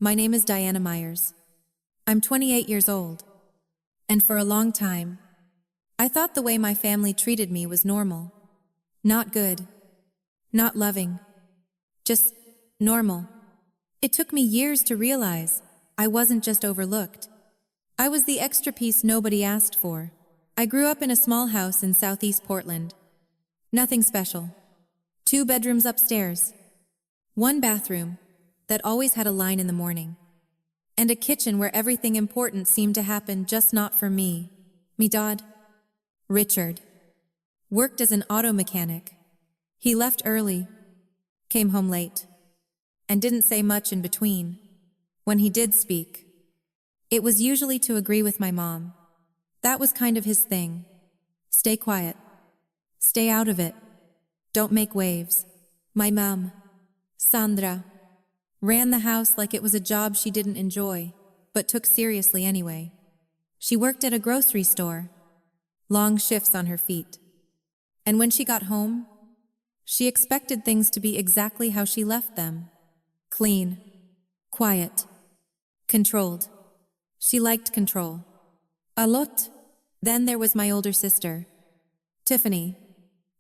My name is Diana Myers. I'm 28 years old. And for a long time, I thought the way my family treated me was normal. Not good. Not loving. Just normal. It took me years to realize I wasn't just overlooked. I was the extra piece nobody asked for. I grew up in a small house in southeast Portland. Nothing special. 2 bedrooms upstairs. 1 bathroom that always had a line in the morning. And a kitchen where everything important seemed to happen, just not for me. Me dad, Richard, worked as an auto mechanic. He left early, came home late, and didn't say much in between. When he did speak, it was usually to agree with my mom. That was kind of his thing. Stay quiet. Stay out of it. Don't make waves. My mom, Sandra, ran the house like it was a job she didn't enjoy, but took seriously anyway. She worked at a grocery store, long shifts on her feet. And when she got home, she expected things to be exactly how she left them. Clean, quiet, controlled. She liked control. A lot. Then there was my older sister, Tiffany.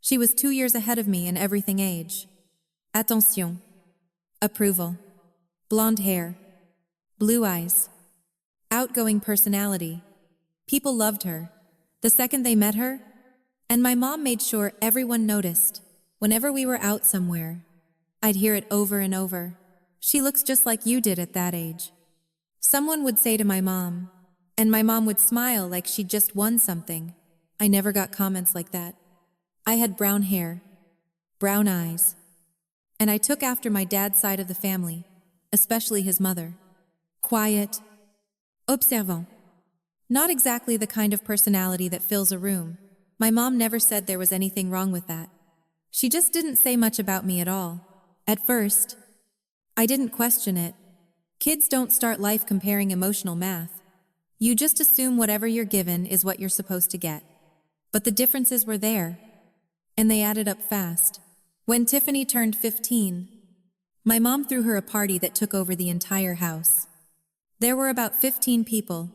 She was 2 years ahead of me in everything age. Attention. Approval. Blonde hair. Blue eyes. Outgoing personality. People loved her the second they met her, and my mom made sure everyone noticed. Whenever we were out somewhere, I'd hear it over and over. She looks just like you did at that age. Someone would say to my mom, and my mom would smile like she'd just won something. I never got comments like that. I had brown hair, brown eyes, and I took after my dad's side of the family, especially his mother. Quiet, observant. Not exactly the kind of personality that fills a room. My mom never said there was anything wrong with that. She just didn't say much about me at all. At first, I didn't question it. Kids don't start life comparing emotional math. You just assume whatever you're given is what you're supposed to get. But the differences were there, and they added up fast. When Tiffany turned 15, my mom threw her a party that took over the entire house. There were about 15 people,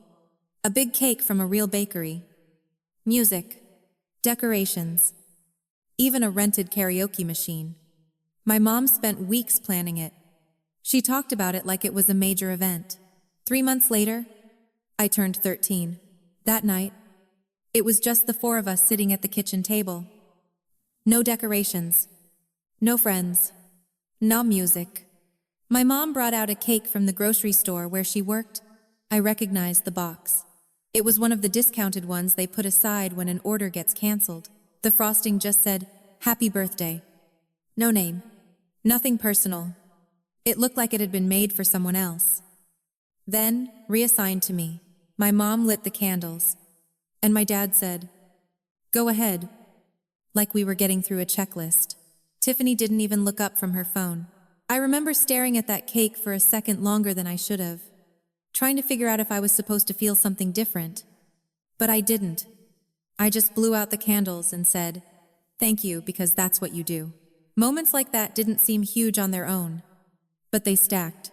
a big cake from a real bakery, music, decorations, even a rented karaoke machine. My mom spent weeks planning it. She talked about it like it was a major event. 3 months later, I turned 13. That night, it was just the 4 of us sitting at the kitchen table. No decorations, no friends, no music. My mom brought out a cake from the grocery store where she worked. I recognized the box. It was one of the discounted ones they put aside when an order gets canceled. The frosting just said, "Happy birthday." No name. Nothing personal. It looked like it had been made for someone else. Then, reassigned to me, my mom lit the candles, and my dad said, "Go ahead," like we were getting through a checklist. Tiffany didn't even look up from her phone. I remember staring at that cake for a second longer than I should have, trying to figure out if I was supposed to feel something different. But I didn't. I just blew out the candles and said, "Thank you, because that's what you do." Moments like that didn't seem huge on their own, but they stacked.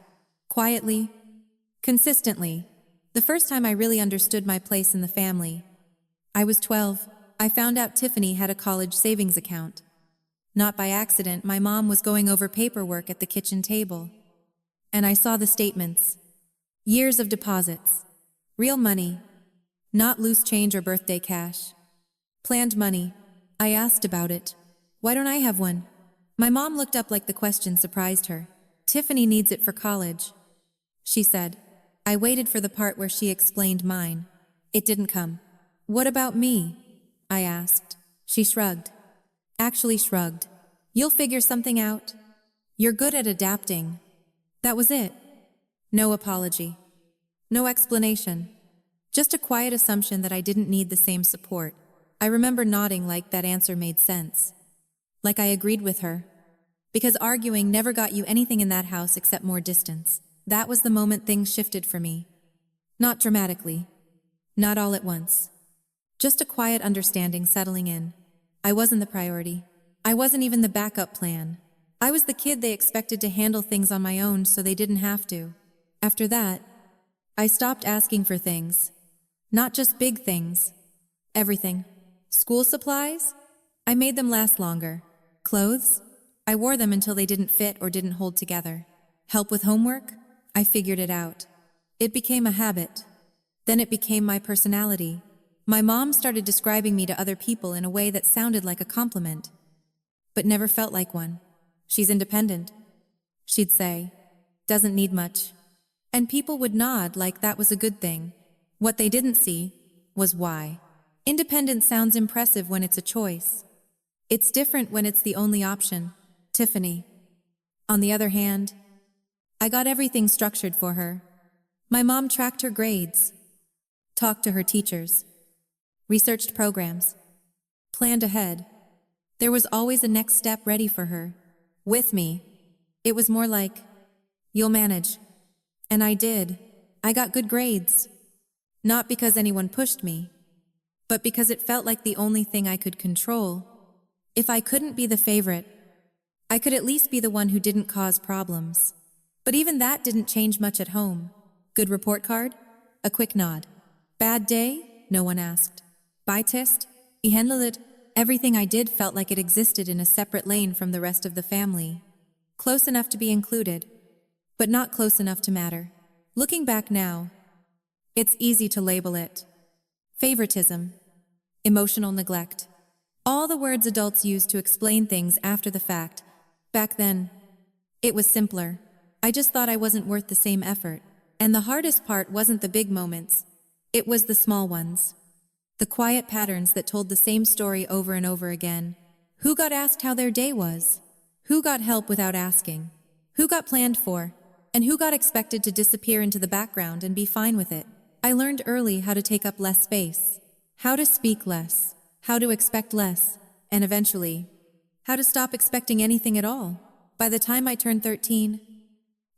Quietly, consistently. The first time I really understood my place in the family, I was 12. I found out Tiffany had a college savings account. Not by accident, my mom was going over paperwork at the kitchen table. And I saw the statements. Years of deposits. Real money. Not loose change or birthday cash. Planned money. I asked about it. "Why don't I have one?" My mom looked up like the question surprised her. "Tiffany needs it for college," she said. I waited for the part where she explained mine. It didn't come. "What about me?" I asked. She shrugged. Actually shrugged. "You'll figure something out. You're good at adapting." That was it. No apology. No explanation. Just a quiet assumption that I didn't need the same support. I remember nodding like that answer made sense. Like I agreed with her. Because arguing never got you anything in that house except more distance. That was the moment things shifted for me. Not dramatically. Not all at once. Just a quiet understanding settling in. I wasn't the priority. I wasn't even the backup plan. I was the kid they expected to handle things on my own so they didn't have to. After that, I stopped asking for things. Not just big things. Everything. School supplies? I made them last longer. Clothes? I wore them until they didn't fit or didn't hold together. Help with homework? I figured it out. It became a habit. Then it became my personality. My mom started describing me to other people in a way that sounded like a compliment, but never felt like one. She's independent, she'd say. Doesn't need much. And people would nod like that was a good thing. What they didn't see was why. Independence sounds impressive when it's a choice. It's different when it's the only option. Tiffany. On the other hand, I got everything structured for her. My mom tracked her grades, talked to her teachers, researched programs, planned ahead. There was always a next step ready for her. With me, it was more like, you'll manage. And I did. I got good grades. Not because anyone pushed me, but because it felt like the only thing I could control. If I couldn't be the favorite, I could at least be the one who didn't cause problems. But even that didn't change much at home. Good report card? A quick nod. Bad day? No one asked. Beitest? I handled it. Everything I did felt like it existed in a separate lane from the rest of the family. Close enough to be included, but not close enough to matter. Looking back now, it's easy to label it favoritism, emotional neglect. All the words adults use to explain things after the fact. Back then, it was simpler. I just thought I wasn't worth the same effort. And the hardest part wasn't the big moments. It was the small ones. The quiet patterns that told the same story over and over again. Who got asked how their day was? Who got help without asking? Who got planned for? And who got expected to disappear into the background and be fine with it? I learned early how to take up less space, how to speak less, how to expect less, and eventually, how to stop expecting anything at all. By the time I turned 13,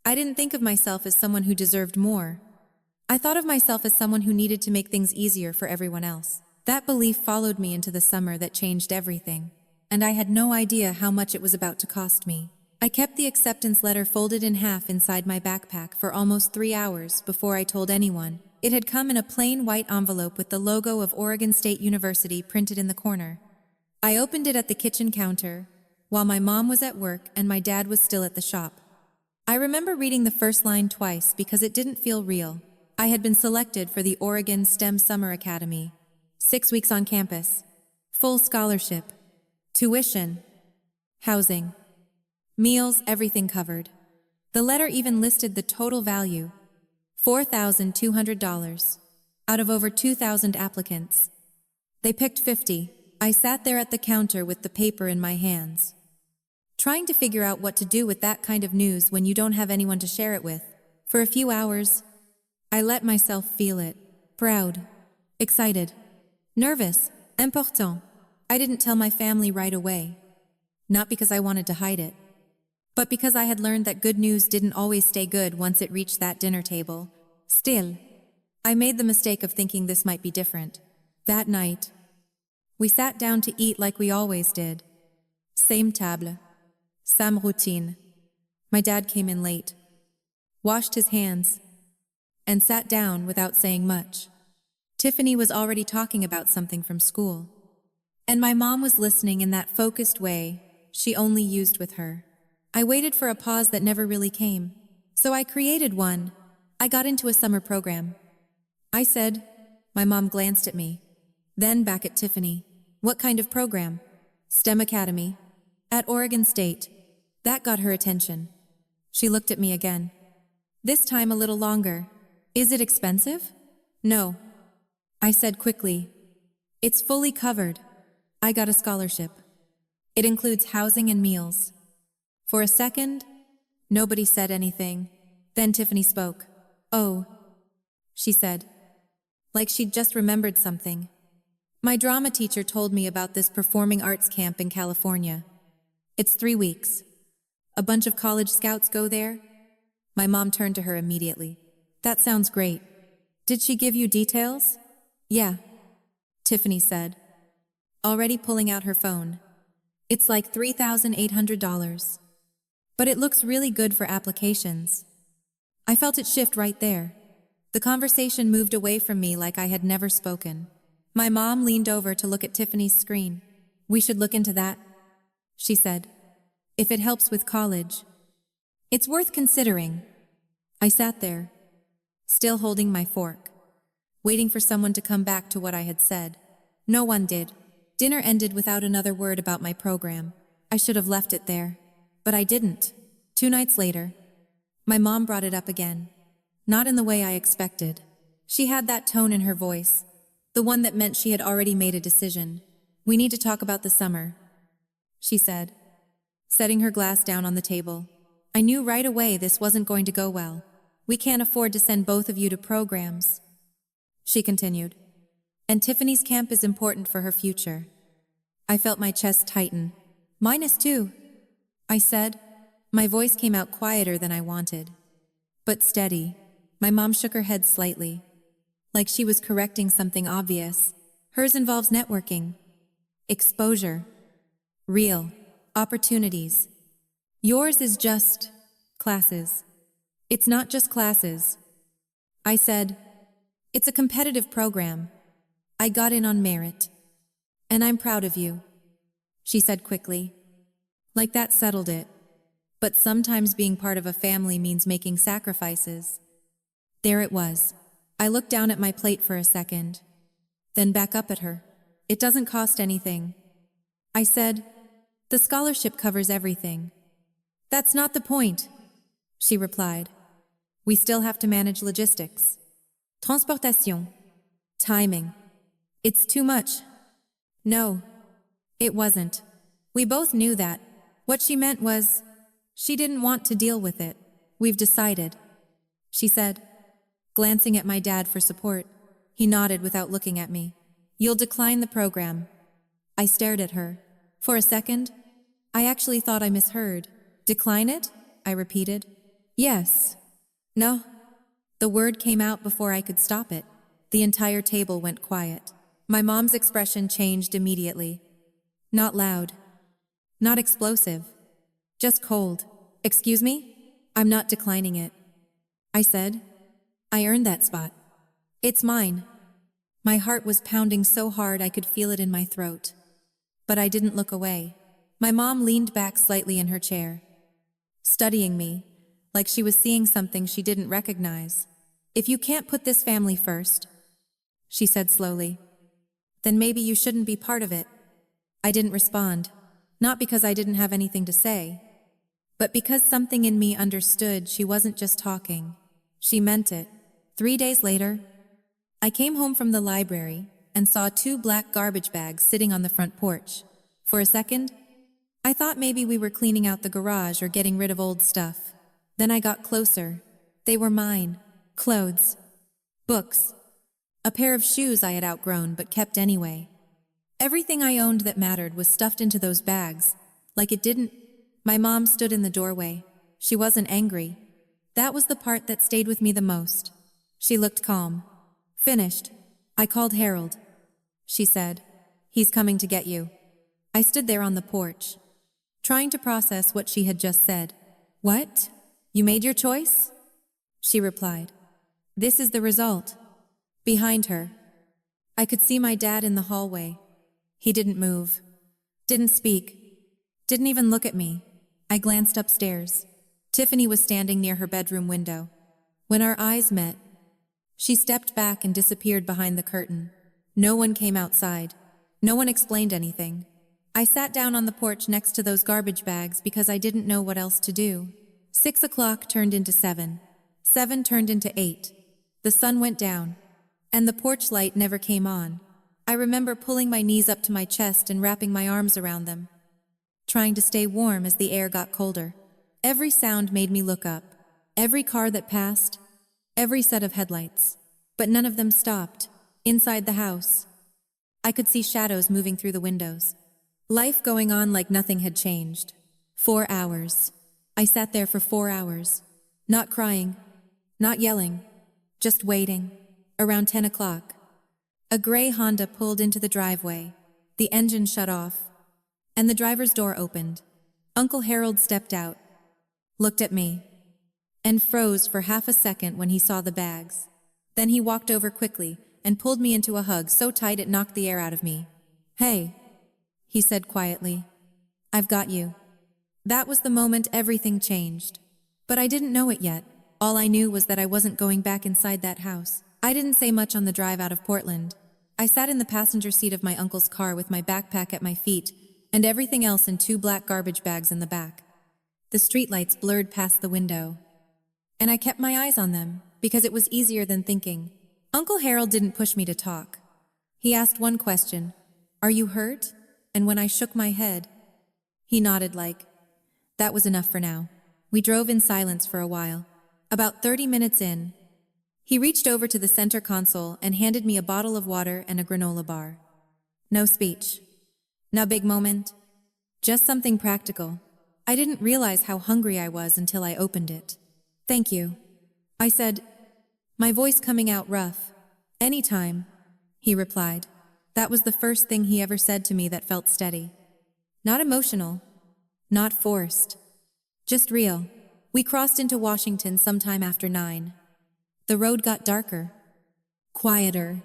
I didn't think of myself as someone who deserved more. I thought of myself as someone who needed to make things easier for everyone else. That belief followed me into the summer that changed everything, and I had no idea how much it was about to cost me. I kept the acceptance letter folded in half inside my backpack for almost 3 hours before I told anyone. It had come in a plain white envelope with the logo of Oregon State University printed in the corner. I opened it at the kitchen counter, while my mom was at work and my dad was still at the shop. I remember reading the first line twice because it didn't feel real. I had been selected for the Oregon STEM Summer Academy. 6 weeks on campus. Full scholarship. Tuition. Housing. Meals, everything covered. The letter even listed the total value. $4,200 out of over 2,000 applicants. They picked 50. I sat there at the counter with the paper in my hands, trying to figure out what to do with that kind of news when you don't have anyone to share it with. For a few hours, I let myself feel it. Proud, excited, nervous, important. I didn't tell my family right away, not because I wanted to hide it, but because I had learned that good news didn't always stay good once it reached that dinner table. Still, I made the mistake of thinking this might be different. That night, we sat down to eat like we always did. Same table, same routine. My dad came in late, washed his hands, and sat down without saying much. Tiffany was already talking about something from school, and my mom was listening in that focused way she only used with her. I waited for a pause that never really came, so I created one. I got into a summer program. I said. My mom glanced at me, then back at Tiffany. What kind of program? STEM Academy. At Oregon State. That got her attention. She looked at me again. This time a little longer. Is it expensive? No. I said quickly. It's fully covered. I got a scholarship. It includes housing and meals. For a second, nobody said anything. Then Tiffany spoke. Oh, she said, like she'd just remembered something. My drama teacher told me about this performing arts camp in California. It's 3 weeks. A bunch of college scouts go there. My mom turned to her immediately. That sounds great. Did she give you details? Yeah, Tiffany said, already pulling out her phone. It's like $3,800. But it looks really good for applications. I felt it shift right there. The conversation moved away from me like I had never spoken. My mom leaned over to look at Tiffany's screen. "We should look into that," she said. "If it helps with college. It's worth considering." I sat there, still holding my fork, waiting for someone to come back to what I had said. No one did. Dinner ended without another word about my program. I should have left it there, but I didn't. 2 nights later, my mom brought it up again. Not in the way I expected. She had that tone in her voice, the one that meant she had already made a decision. "We need to talk about the summer," she said, setting her glass down on the table. I knew right away this wasn't going to go well. "We can't afford to send both of you to programs," she continued. "And Tiffany's camp is important for her future." I felt my chest tighten. "Mine is too," I said. My voice came out quieter than I wanted, but steady. My mom shook her head slightly, like she was correcting something obvious. "Hers involves networking, exposure, real opportunities. Yours is just classes." "It's not just classes," I said. "It's a competitive program. I got in on merit. And I'm proud of you," she said quickly. Like that settled it. But sometimes being part of a family means making sacrifices. There it was. I looked down at my plate for a second, then back up at her. "It doesn't cost anything," I said. "The scholarship covers everything." "That's not the point," she replied. "We still have to manage logistics. Transportation. Timing. It's too much." No, it wasn't. We both knew that. What she meant was, she didn't want to deal with it. "We've decided," she said, glancing at my dad for support. He nodded without looking at me. "You'll decline the program." I stared at her. For a second, I actually thought I misheard. "Decline it?" I repeated. "Yes." "No." The word came out before I could stop it. The entire table went quiet. My mom's expression changed immediately. Not loud. Not explosive. Just cold. "Excuse me? I'm not declining it," I said. "I earned that spot. It's mine." My heart was pounding so hard I could feel it in my throat. But I didn't look away. My mom leaned back slightly in her chair, studying me, like she was seeing something she didn't recognize. "If you can't put this family first," she said slowly, "then maybe you shouldn't be part of it." I didn't respond, not because I didn't have anything to say, but because something in me understood she wasn't just talking. She meant it. 3 days later, I came home from the library and saw 2 black garbage bags sitting on the front porch. For a second, I thought maybe we were cleaning out the garage or getting rid of old stuff. Then I got closer. They were mine. Clothes. Books. A pair of shoes I had outgrown but kept anyway. Everything I owned that mattered was stuffed into those bags, like it didn't. My mom stood in the doorway. She wasn't angry. That was the part that stayed with me the most. She looked calm. "Finished. I called Harold," she said. "He's coming to get you." I stood there on the porch, trying to process what she had just said. "What? You made your choice?" she replied. "This is the result." Behind her, I could see my dad in the hallway. He didn't move, didn't speak, didn't even look at me. I glanced upstairs. Tiffany was standing near her bedroom window. When our eyes met, she stepped back and disappeared behind the curtain. No one came outside. No one explained anything. I sat down on the porch next to those garbage bags because I didn't know what else to do. 6 o'clock turned into 7. 7 turned into 8. The sun went down, and the porch light never came on. I remember pulling my knees up to my chest and wrapping my arms around them, trying to stay warm as the air got colder. Every sound made me look up. Every car that passed, every set of headlights. But none of them stopped. Inside the house, I could see shadows moving through the windows. Life going on like nothing had changed. 4 hours. I sat there for 4 hours. Not crying, not yelling, just waiting. Around 10 o'clock, a gray Honda pulled into the driveway. The engine shut off, and the driver's door opened. Uncle Harold stepped out, looked at me, and froze for half a second when he saw the bags. Then he walked over quickly and pulled me into a hug so tight it knocked the air out of me. "Hey," he said quietly. "I've got you." That was the moment everything changed. But I didn't know it yet. All I knew was that I wasn't going back inside that house. I didn't say much on the drive out of Portland. I sat in the passenger seat of my uncle's car with my backpack at my feet and everything else in 2 black garbage bags in the back. The streetlights blurred past the window, and I kept my eyes on them because it was easier than thinking. Uncle Harold didn't push me to talk. He asked one question, "Are you hurt?" And when I shook my head, he nodded like, that was enough for now. We drove in silence for a while. About 30 minutes in, he reached over to the center console and handed me a bottle of water and a granola bar. No speech. No big moment. Just something practical. I didn't realize how hungry I was until I opened it. "Thank you," I said, my voice coming out rough. "Anytime," he replied. That was the first thing he ever said to me that felt steady. Not emotional. Not forced. Just real. We crossed into Washington sometime after 9. The road got darker. Quieter.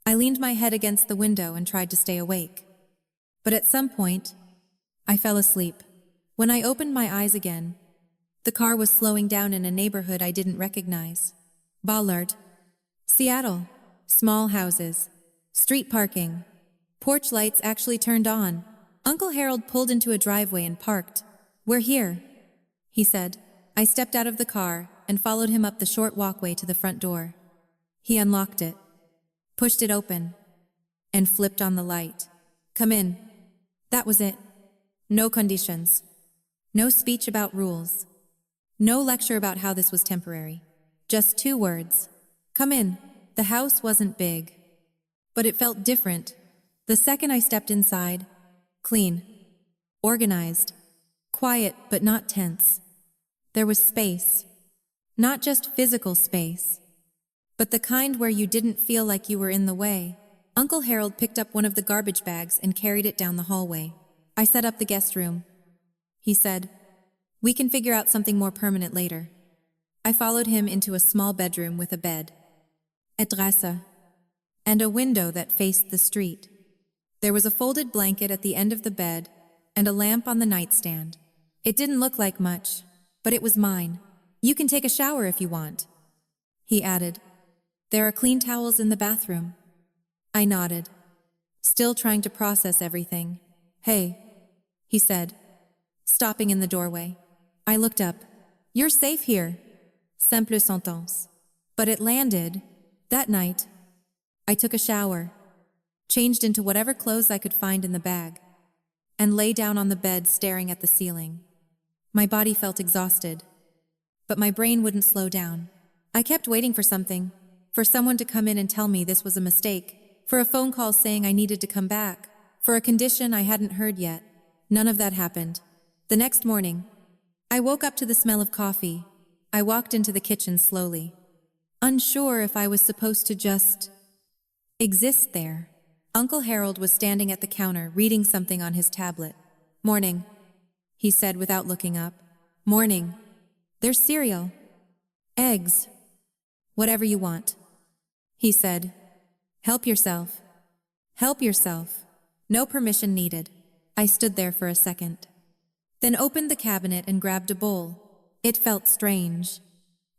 I leaned my head against the window and tried to stay awake. But at some point, I fell asleep. When I opened my eyes again, the car was slowing down in a neighborhood I didn't recognize. Ballard. Seattle. Small houses. Street parking. Porch lights actually turned on. Uncle Harold pulled into a driveway and parked. "We're here," he said. I stepped out of the car and followed him up the short walkway to the front door. He unlocked it, pushed it open, and flipped on the light. "Come in." That was it. No conditions. No speech about rules. No lecture about how this was temporary. Just 2 words. "Come in." The house wasn't big, but it felt different. The second I stepped inside, clean, organized, quiet but not tense. There was space. Not just physical space, but the kind where you didn't feel like you were in the way. Uncle Harold picked up one of the garbage bags and carried it down the hallway. "I set up the guest room," he said. "We can figure out something more permanent later." I followed him into a small bedroom with a bed, a dresser, and a window that faced the street. There was a folded blanket at the end of the bed and a lamp on the nightstand. It didn't look like much, but it was mine. "You can take a shower if you want," he added. "There are clean towels in the bathroom." I nodded, still trying to process everything. "Hey," he said, stopping in the doorway. I looked up. "You're safe here." Simple sentence. But it landed. That night, I took a shower, changed into whatever clothes I could find in the bag, and lay down on the bed staring at the ceiling. My body felt exhausted, but my brain wouldn't slow down. I kept waiting for something, for someone to come in and tell me this was a mistake, for a phone call saying I needed to come back, for a condition I hadn't heard yet. None of that happened. The next morning, I woke up to the smell of coffee. I walked into the kitchen slowly, unsure if I was supposed to just exist there. Uncle Harold was standing at the counter reading something on his tablet. "Morning," he said without looking up. "Morning. There's cereal. Eggs. Whatever you want," he said. "Help yourself. Help yourself. No permission needed." I stood there for a second, then opened the cabinet and grabbed a bowl. It felt strange.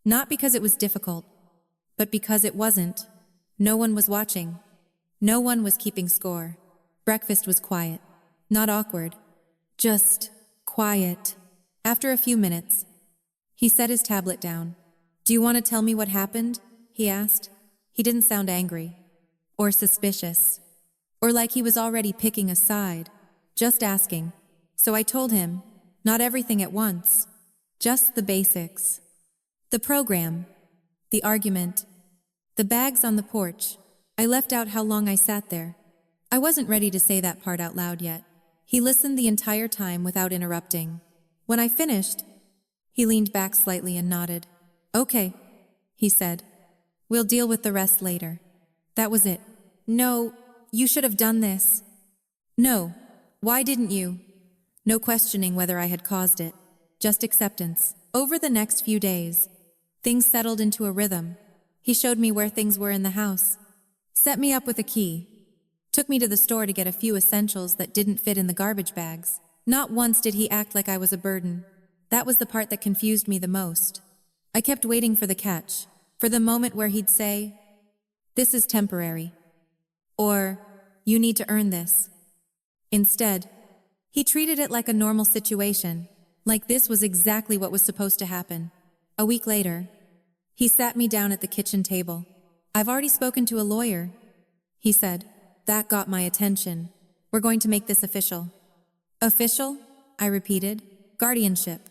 Not because it was difficult, but because it wasn't. No one was watching. No one was keeping score. Breakfast was quiet. Not awkward. Just quiet. After a few minutes, he set his tablet down. "Do you want to tell me what happened?" he asked. He didn't sound angry, or suspicious, or like he was already picking a side. Just asking. So I told him, not everything at once. Just the basics. The program. The argument. The bags on the porch. I left out how long I sat there. I wasn't ready to say that part out loud yet. He listened the entire time without interrupting. When I finished, he leaned back slightly and nodded. "Okay," he said. "We'll deal with the rest later." That was it. "No, you should have done this." "No, why didn't you?" No questioning whether I had caused it. Just acceptance. Over the next few days, Things settled into a rhythm. He showed me where things were in the house, set me up with a key, took me to the store to get a few essentials that didn't fit in the garbage bags. Not once did he act like I was a burden. That was the part that confused me the most. I kept waiting for the catch, for the moment where he'd say, "This is temporary," or "You need to earn this." Instead, he treated it like a normal situation, like this was exactly what was supposed to happen. A week later, he sat me down at the kitchen table. "I've already spoken to a lawyer," he said. That got my attention. "We're going to make this official." "Official?" I repeated. "Guardianship,"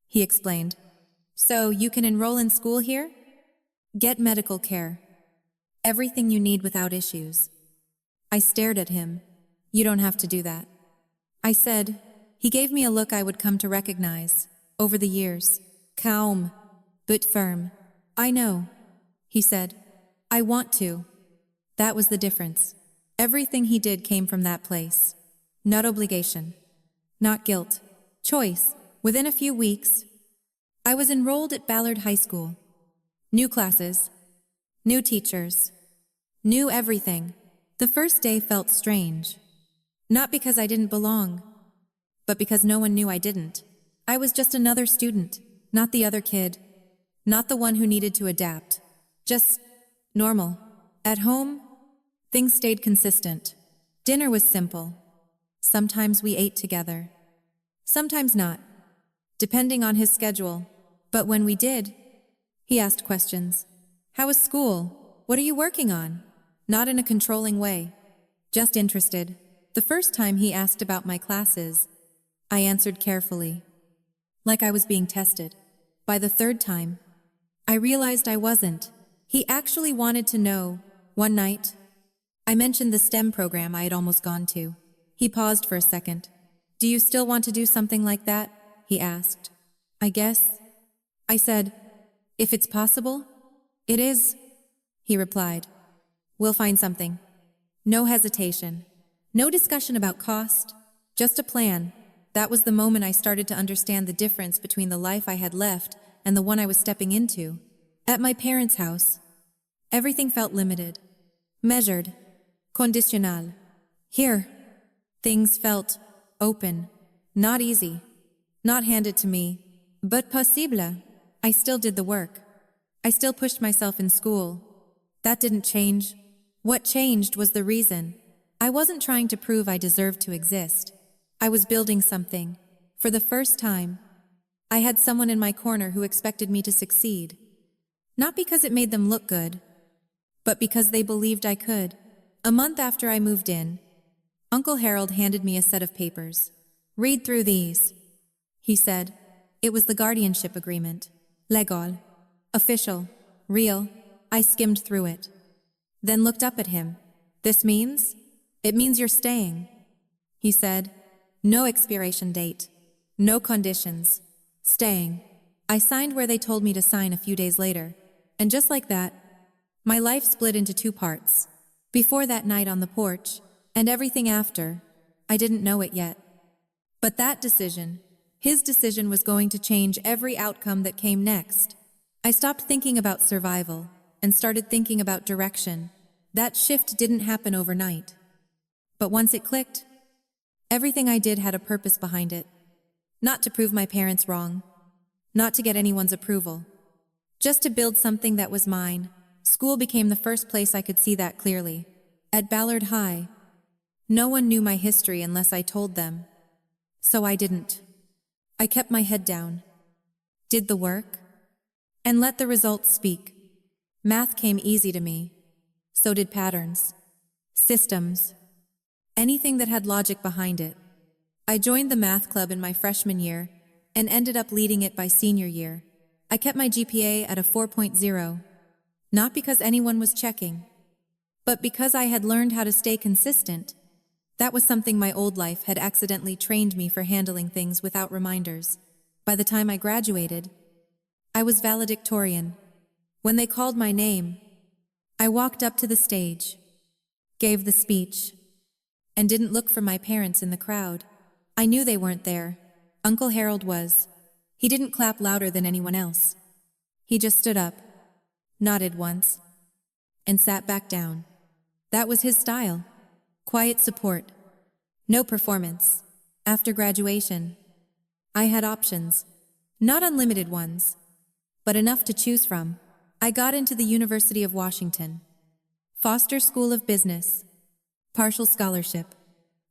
he explained. "So you can enroll in school here? Get medical care. Everything you need without issues." I stared at him. "You don't have to do that," I said. He gave me a look I would come to recognize over the years. Calm, but firm. "I know," he said. "I want to." That was the difference. Everything he did came from that place. Not obligation. Not guilt. Choice. Within a few weeks, I was enrolled at Ballard High School. New classes. New teachers. New everything. The first day felt strange. Not because I didn't belong, but because no one knew I didn't. I was just another student, not the other kid, not the one who needed to adapt. Just normal. At home, things stayed consistent. Dinner was simple. Sometimes we ate together. Sometimes not, depending on his schedule. But when we did, he asked questions. "How was school? What are you working on?" Not in a controlling way, just interested. The first time he asked about my classes, I answered carefully, like I was being tested. By the third time, I realized I wasn't. He actually wanted to know. One night, I mentioned the STEM program I had almost gone to. He paused for a second. "Do you still want to do something like that?" he asked. "I guess." I said, "If it's possible?" "It is," he replied. "We'll find something." No hesitation. No discussion about cost. Just a plan. That was the moment I started to understand the difference between the life I had left and the one I was stepping into. At my parents' house, everything felt limited, measured, condicional. Here, things felt open, not easy, not handed to me, but possible. I still did the work. I still pushed myself in school. That didn't change. What changed was the reason. I wasn't trying to prove I deserved to exist. I was building something. For the first time, I had someone in my corner who expected me to succeed. Not because it made them look good, but because they believed I could. A month after I moved in, Uncle Harold handed me a set of papers. "Read through these," he said. It was the guardianship agreement. Legal. Official. Real. I skimmed through it, then looked up at him. "This means?" "It means you're staying," he said. "No expiration date. No conditions. Staying." I signed where they told me to sign a few days later, and just like that, my life split into two parts. Before that night on the porch, and everything after, I didn't know it yet. But that decision, his decision, was going to change every outcome that came next. I stopped thinking about survival and started thinking about direction. That shift didn't happen overnight. But once it clicked, everything I did had a purpose behind it. Not to prove my parents wrong, not to get anyone's approval, just to build something that was mine. School became the first place I could see that clearly. At Ballard High, no one knew my history unless I told them. So I didn't. I kept my head down, did the work, and let the results speak. Math came easy to me. So did patterns, systems, anything that had logic behind it. I joined the math club in my freshman year and ended up leading it by senior year. I kept my GPA at a 4.0, not because anyone was checking, but because I had learned how to stay consistent. That was something my old life had accidentally trained me for, handling things without reminders. By the time I graduated, I was valedictorian. When they called my name, I walked up to the stage, gave the speech, and didn't look for my parents in the crowd. I knew they weren't there. Uncle Harold was. He didn't clap louder than anyone else. He just stood up, nodded once, and sat back down. That was his style. Quiet support. No performance. After graduation, I had options. Not unlimited ones, but enough to choose from. I got into the University of Washington. Foster School of Business. Partial scholarship.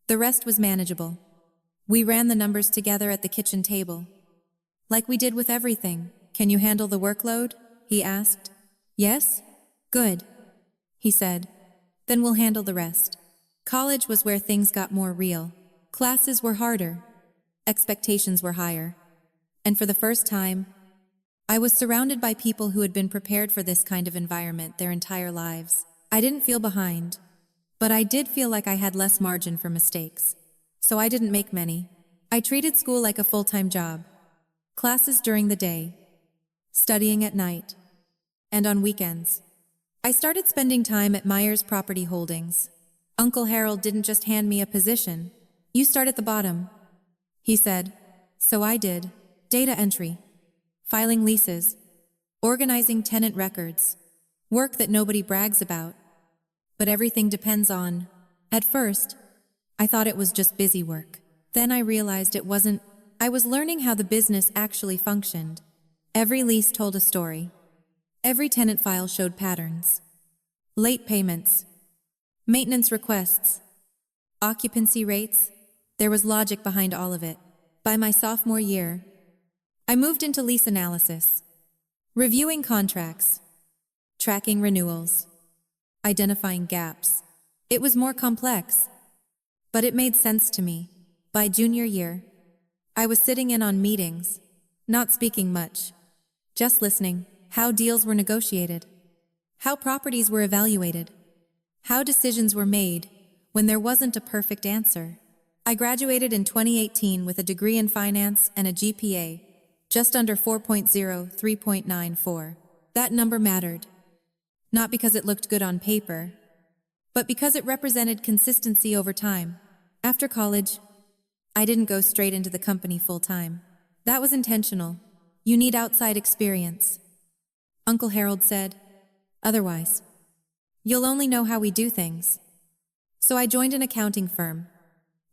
The rest was manageable. We ran the numbers together at the kitchen table. Like we did with everything. Can you handle the workload? He asked. Yes? Good, he said. Then we'll handle the rest. College was where things got more real. Classes were harder. Expectations were higher. And for the first time, I was surrounded by people who had been prepared for this kind of environment their entire lives. I didn't feel behind, but I did feel like I had less margin for mistakes. So I didn't make many. I treated school like a full-time job. Classes during the day, studying at night, and on weekends. I started spending time at Myers Property Holdings. Uncle Harold didn't just hand me a position. You start at the bottom, he said. So I did. Data entry, filing leases, organizing tenant records, work that nobody brags about. But everything depends on. At first, I thought it was just busy work. Then I realized it wasn't. I was learning how the business actually functioned. Every lease told a story. Every tenant file showed patterns. Late payments, maintenance requests, occupancy rates. There was logic behind all of it. By my sophomore year, I moved into lease analysis, reviewing contracts, tracking renewals, identifying gaps. It was more complex, but it made sense to me. By junior year, I was sitting in on meetings, not speaking much, just listening. How deals were negotiated, how properties were evaluated, how decisions were made when there wasn't a perfect answer. I graduated in 2018 with a degree in finance and a GPA just under 4.0, 3.94. That number mattered, not because it looked good on paper, but because it represented consistency over time. After college, I didn't go straight into the company full-time. That was intentional. You need outside experience. Uncle Harold said, otherwise, you'll only know how we do things. So I joined an accounting firm.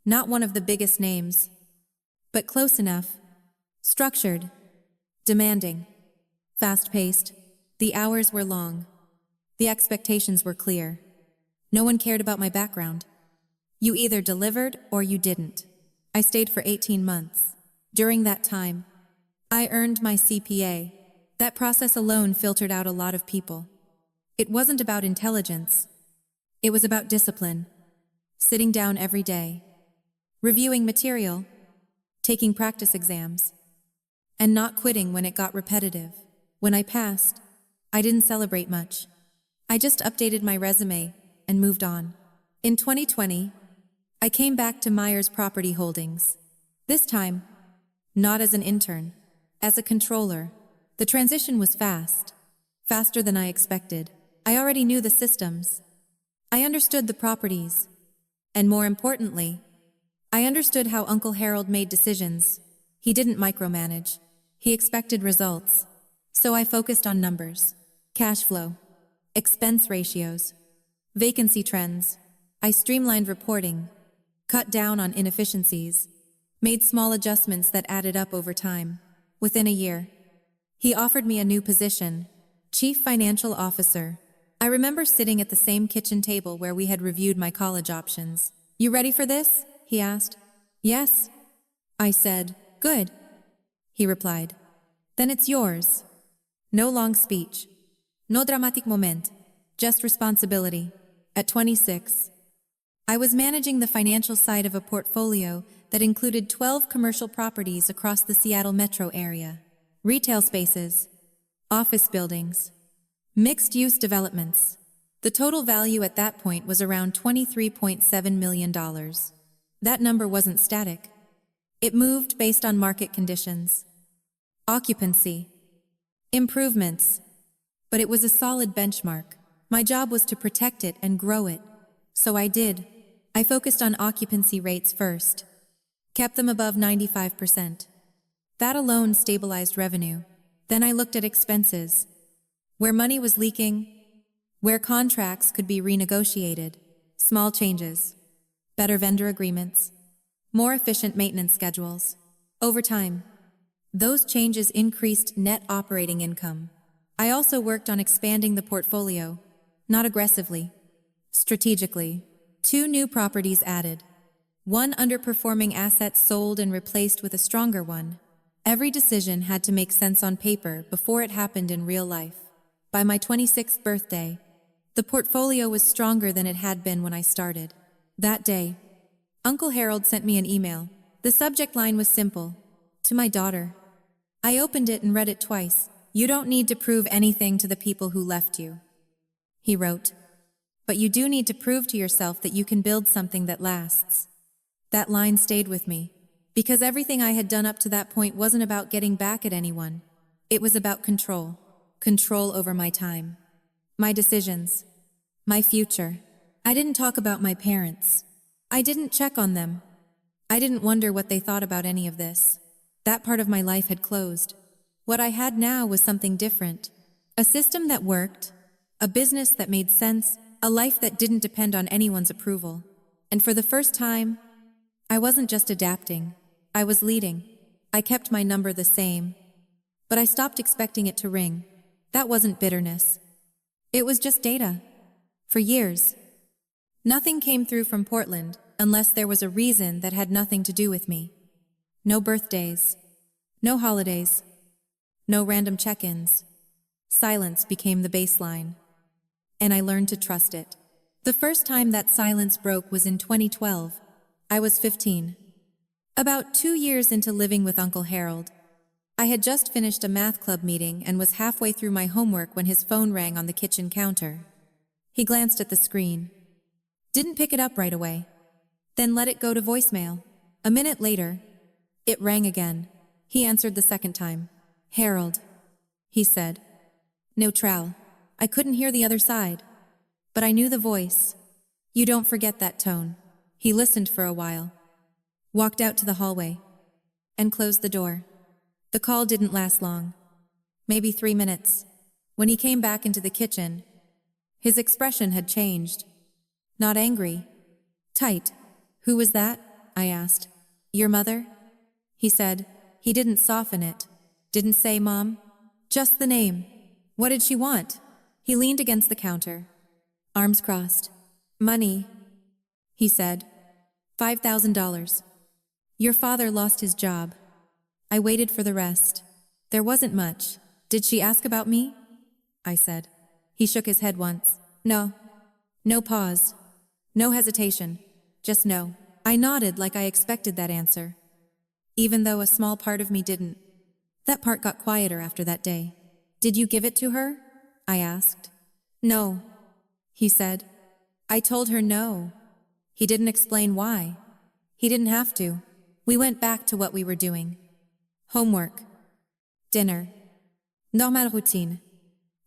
Not one of the biggest names, but close enough. Structured, demanding, fast-paced. The hours were long. The expectations were clear. No one cared about my background. You either delivered or you didn't. I stayed for 18 months. During that time, I earned my CPA. That process alone filtered out a lot of people. It wasn't about intelligence. It was about discipline. Sitting down every day, reviewing material, taking practice exams, and not quitting when it got repetitive. When I passed, I didn't celebrate much. I just updated my resume and moved on. In 2020, I came back to Myers Property Holdings. This time, not as an intern, as a controller. The transition was fast, faster than I expected. I already knew the systems. I understood the properties. And more importantly, I understood how Uncle Harold made decisions. He didn't micromanage. He expected results. So I focused on numbers, cash flow, expense ratios, vacancy trends. I streamlined reporting, cut down on inefficiencies, made small adjustments that added up over time. Within a year, he offered me a new position, Chief Financial Officer. I remember sitting at the same kitchen table where we had reviewed my college options. You ready for this? He asked. Yes, I said. Good, he replied. Then it's yours. No long speech. No dramatic moment. Just responsibility. At 26, I was managing the financial side of a portfolio that included 12 commercial properties across the Seattle metro area. Retail spaces, office buildings, mixed-use developments. The total value at that point was around $23.7 million. That number wasn't static. It moved based on market conditions, occupancy, improvements, but it was a solid benchmark. My job was to protect it and grow it. So I did. I focused on occupancy rates first, kept them above 95%. That alone stabilized revenue. Then I looked at expenses. Where money was leaking, where contracts could be renegotiated, small changes, better vendor agreements, more efficient maintenance schedules. Over time, those changes increased net operating income. I also worked on expanding the portfolio, not aggressively, strategically. 2 new properties added. 1 underperforming asset sold and replaced with a stronger one. Every decision had to make sense on paper before it happened in real life. By my 26th birthday, the portfolio was stronger than it had been when I started. That day, Uncle Harold sent me an email. The subject line was simple: to my daughter. I opened it and read it twice. "You don't need to prove anything to the people who left you," he wrote. "But you do need to prove to yourself that you can build something that lasts." That line stayed with me, because everything I had done up to that point wasn't about getting back at anyone. It was about control. Control over my time, my decisions, my future. I didn't talk about my parents. I didn't check on them. I didn't wonder what they thought about any of this. That part of my life had closed. What I had now was something different. A system that worked, a business that made sense, a life that didn't depend on anyone's approval. And for the first time, I wasn't just adapting. I was leading. I kept my number the same, but I stopped expecting it to ring. That wasn't bitterness. It was just data. For years, nothing came through from Portland unless there was a reason that had nothing to do with me. No birthdays, no holidays, no random check-ins. Silence became the baseline, and I learned to trust it. The first time that silence broke was in 2012. I was 15. About 2 years into living with Uncle Harold. I had just finished a math club meeting and was halfway through my homework when his phone rang on the kitchen counter. He glanced at the screen, didn't pick it up right away, then let it go to voicemail. A minute later, it rang again. He answered the second time. "Harold," he said. Neutral. I couldn't hear the other side, but I knew the voice. "You don't forget that tone." He listened for a while, walked out to the hallway, and closed the door. The call didn't last long, maybe 3 minutes. When he came back into the kitchen, his expression had changed. Not angry, tight. "Who was that?" I asked. "Your mother?" he said. He didn't soften it, didn't say Mom, just the name. "What did she want?" He leaned against the counter, arms crossed. "Money," he said. $5,000. "Your father lost his job." I waited for the rest. There wasn't much. "Did she ask about me?" I said. He shook his head once. "No." No pause. No hesitation. Just no. I nodded like I expected that answer, even though a small part of me didn't. That part got quieter after that day. "Did you give it to her?" I asked. "No," he said. I told her no. He didn't explain why. He didn't have to. We went back to what we were doing. Homework. Dinner. Normal routine.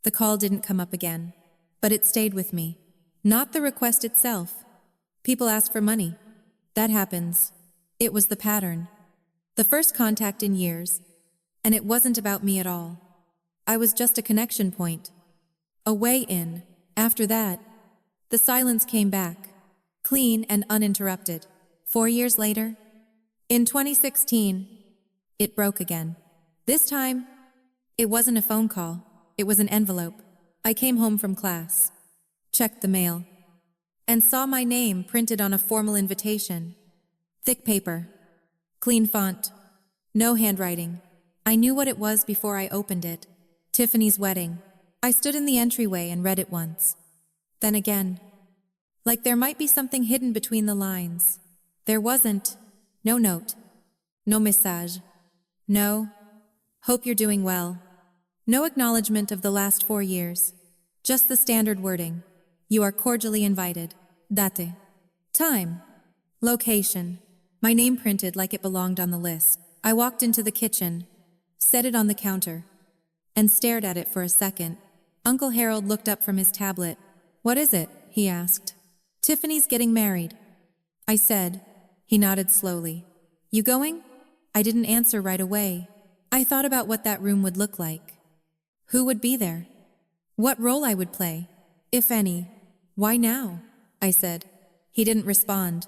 The call didn't come up again, but it stayed with me. Not the request itself. People ask for money. That happens. It was the pattern. The first contact in years, and it wasn't about me at all. I was just a connection point. A way in. After that, the silence came back, clean and uninterrupted. 4 years later, in 2016, it broke again. This time, it wasn't a phone call. It was an envelope. I came home from class, checked the mail, and saw my name printed on a formal invitation. Thick paper, clean font, no handwriting. I knew what it was before I opened it. Tiffany's wedding. I stood in the entryway and read it once. Then again. Like there might be something hidden between the lines. There wasn't. No note. No message. No. Hope you're doing well. No acknowledgement of the last 4 years. Just the standard wording. You are cordially invited. Date. Time. Location. My name printed like it belonged on the list. I walked into the kitchen, set it on the counter, and stared at it for a second. Uncle Harold looked up from his tablet. "What is it?" he asked. "Tiffany's getting married," I said. He nodded slowly. "You going?" I didn't answer right away. I thought about what that room would look like. Who would be there? What role I would play, if any. Why now? I said. He didn't respond.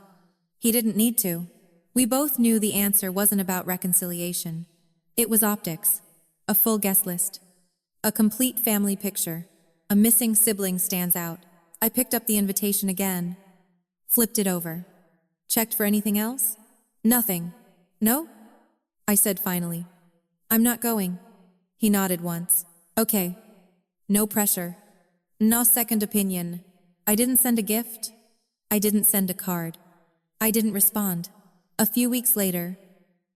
He didn't need to. We both knew the answer wasn't about reconciliation. It was optics. A full guest list. A complete family picture. A missing sibling stands out. I picked up the invitation again. Flipped it over. Checked for anything else? Nothing. No? I said finally. I'm not going. He nodded once. Okay. No pressure. No second opinion. I didn't send a gift. I didn't send a card. I didn't respond. A few weeks later,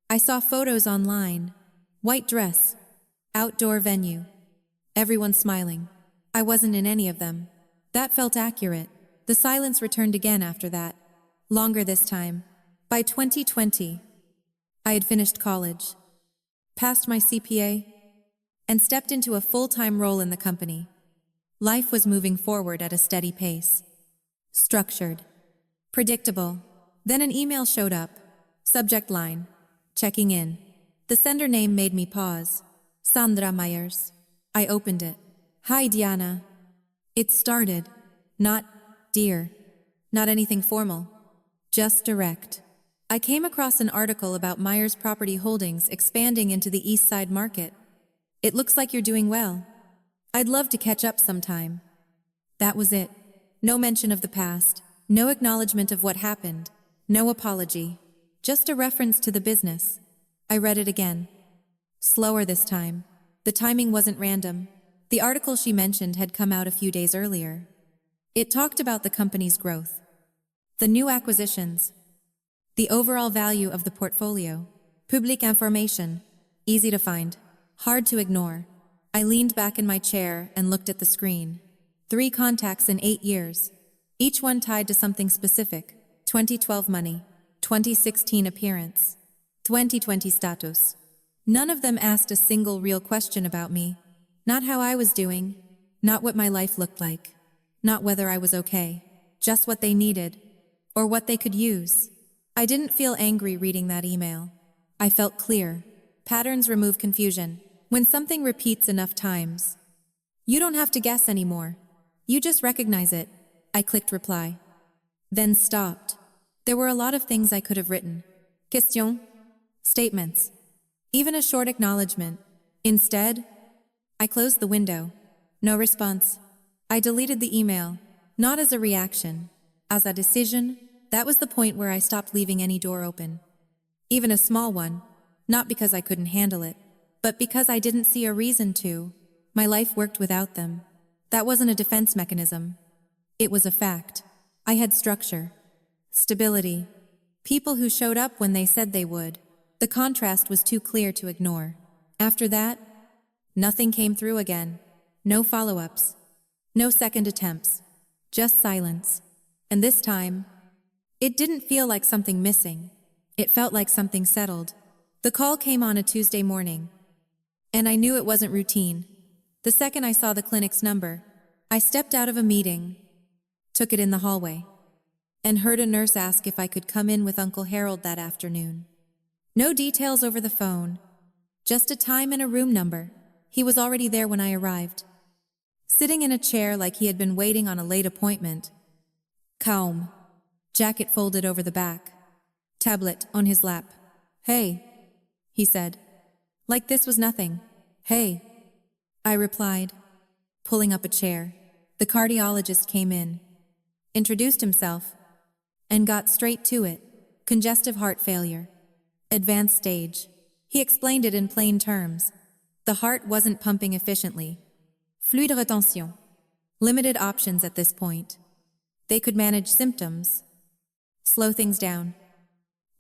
I saw photos online. White dress. Outdoor venue. Everyone smiling. I wasn't in any of them. That felt accurate. The silence returned again after that. Longer this time. By 2020, I had finished college, passed my CPA, and stepped into a full-time role in the company. Life was moving forward at a steady pace. Structured. Predictable. Then an email showed up. Subject line. Checking in. The sender name made me pause. Sandra Myers. I opened it. Hi, Diana. It started. Not dear. Not anything formal. Just direct. I came across an article about Myers Property Holdings expanding into the East Side market. It looks like you're doing well. I'd love to catch up sometime. That was it. No mention of the past. No acknowledgement of what happened. No apology. Just a reference to the business. I read it again. Slower this time. The timing wasn't random. The article she mentioned had come out a few days earlier. It talked about the company's growth. The new acquisitions. The overall value of the portfolio. Public information. Easy to find. Hard to ignore. I leaned back in my chair and looked at the screen. 3 contacts in 8 years. Each one tied to something specific. 2012 money. 2016 appearance. 2020 status. None of them asked a single real question about me. Not how I was doing. Not what my life looked like. Not whether I was okay. Just what they needed. Or what they could use. I didn't feel angry reading that email. I felt clear. Patterns remove confusion. When something repeats enough times, you don't have to guess anymore. You just recognize it. I clicked reply. Then stopped. There were a lot of things I could have written. Question. Statements. Even a short acknowledgement. Instead, I closed the window. No response. I deleted the email. Not as a reaction. As a decision. That was the point where I stopped leaving any door open. Even a small one. Not because I couldn't handle it, but because I didn't see a reason to. My life worked without them. That wasn't a defense mechanism. It was a fact. I had structure. Stability. People who showed up when they said they would. The contrast was too clear to ignore. After that, nothing came through again. No follow-ups. No second attempts. Just silence. And this time, it didn't feel like something missing. It felt like something settled. The call came on a Tuesday morning, and I knew it wasn't routine. The second I saw the clinic's number, I stepped out of a meeting, took it in the hallway, and heard a nurse ask if I could come in with Uncle Harold that afternoon. No details over the phone, just a time and a room number. He was already there when I arrived, sitting in a chair like he had been waiting on a late appointment. Calm. Jacket folded over the back. Tablet on his lap. Hey, he said. Like this was nothing. Hey, I replied, pulling up a chair. The cardiologist came in, introduced himself, and got straight to it. Congestive heart failure. Advanced stage. He explained it in plain terms. The heart wasn't pumping efficiently. Fluide retention. Limited options at this point. They could manage symptoms, slow things down,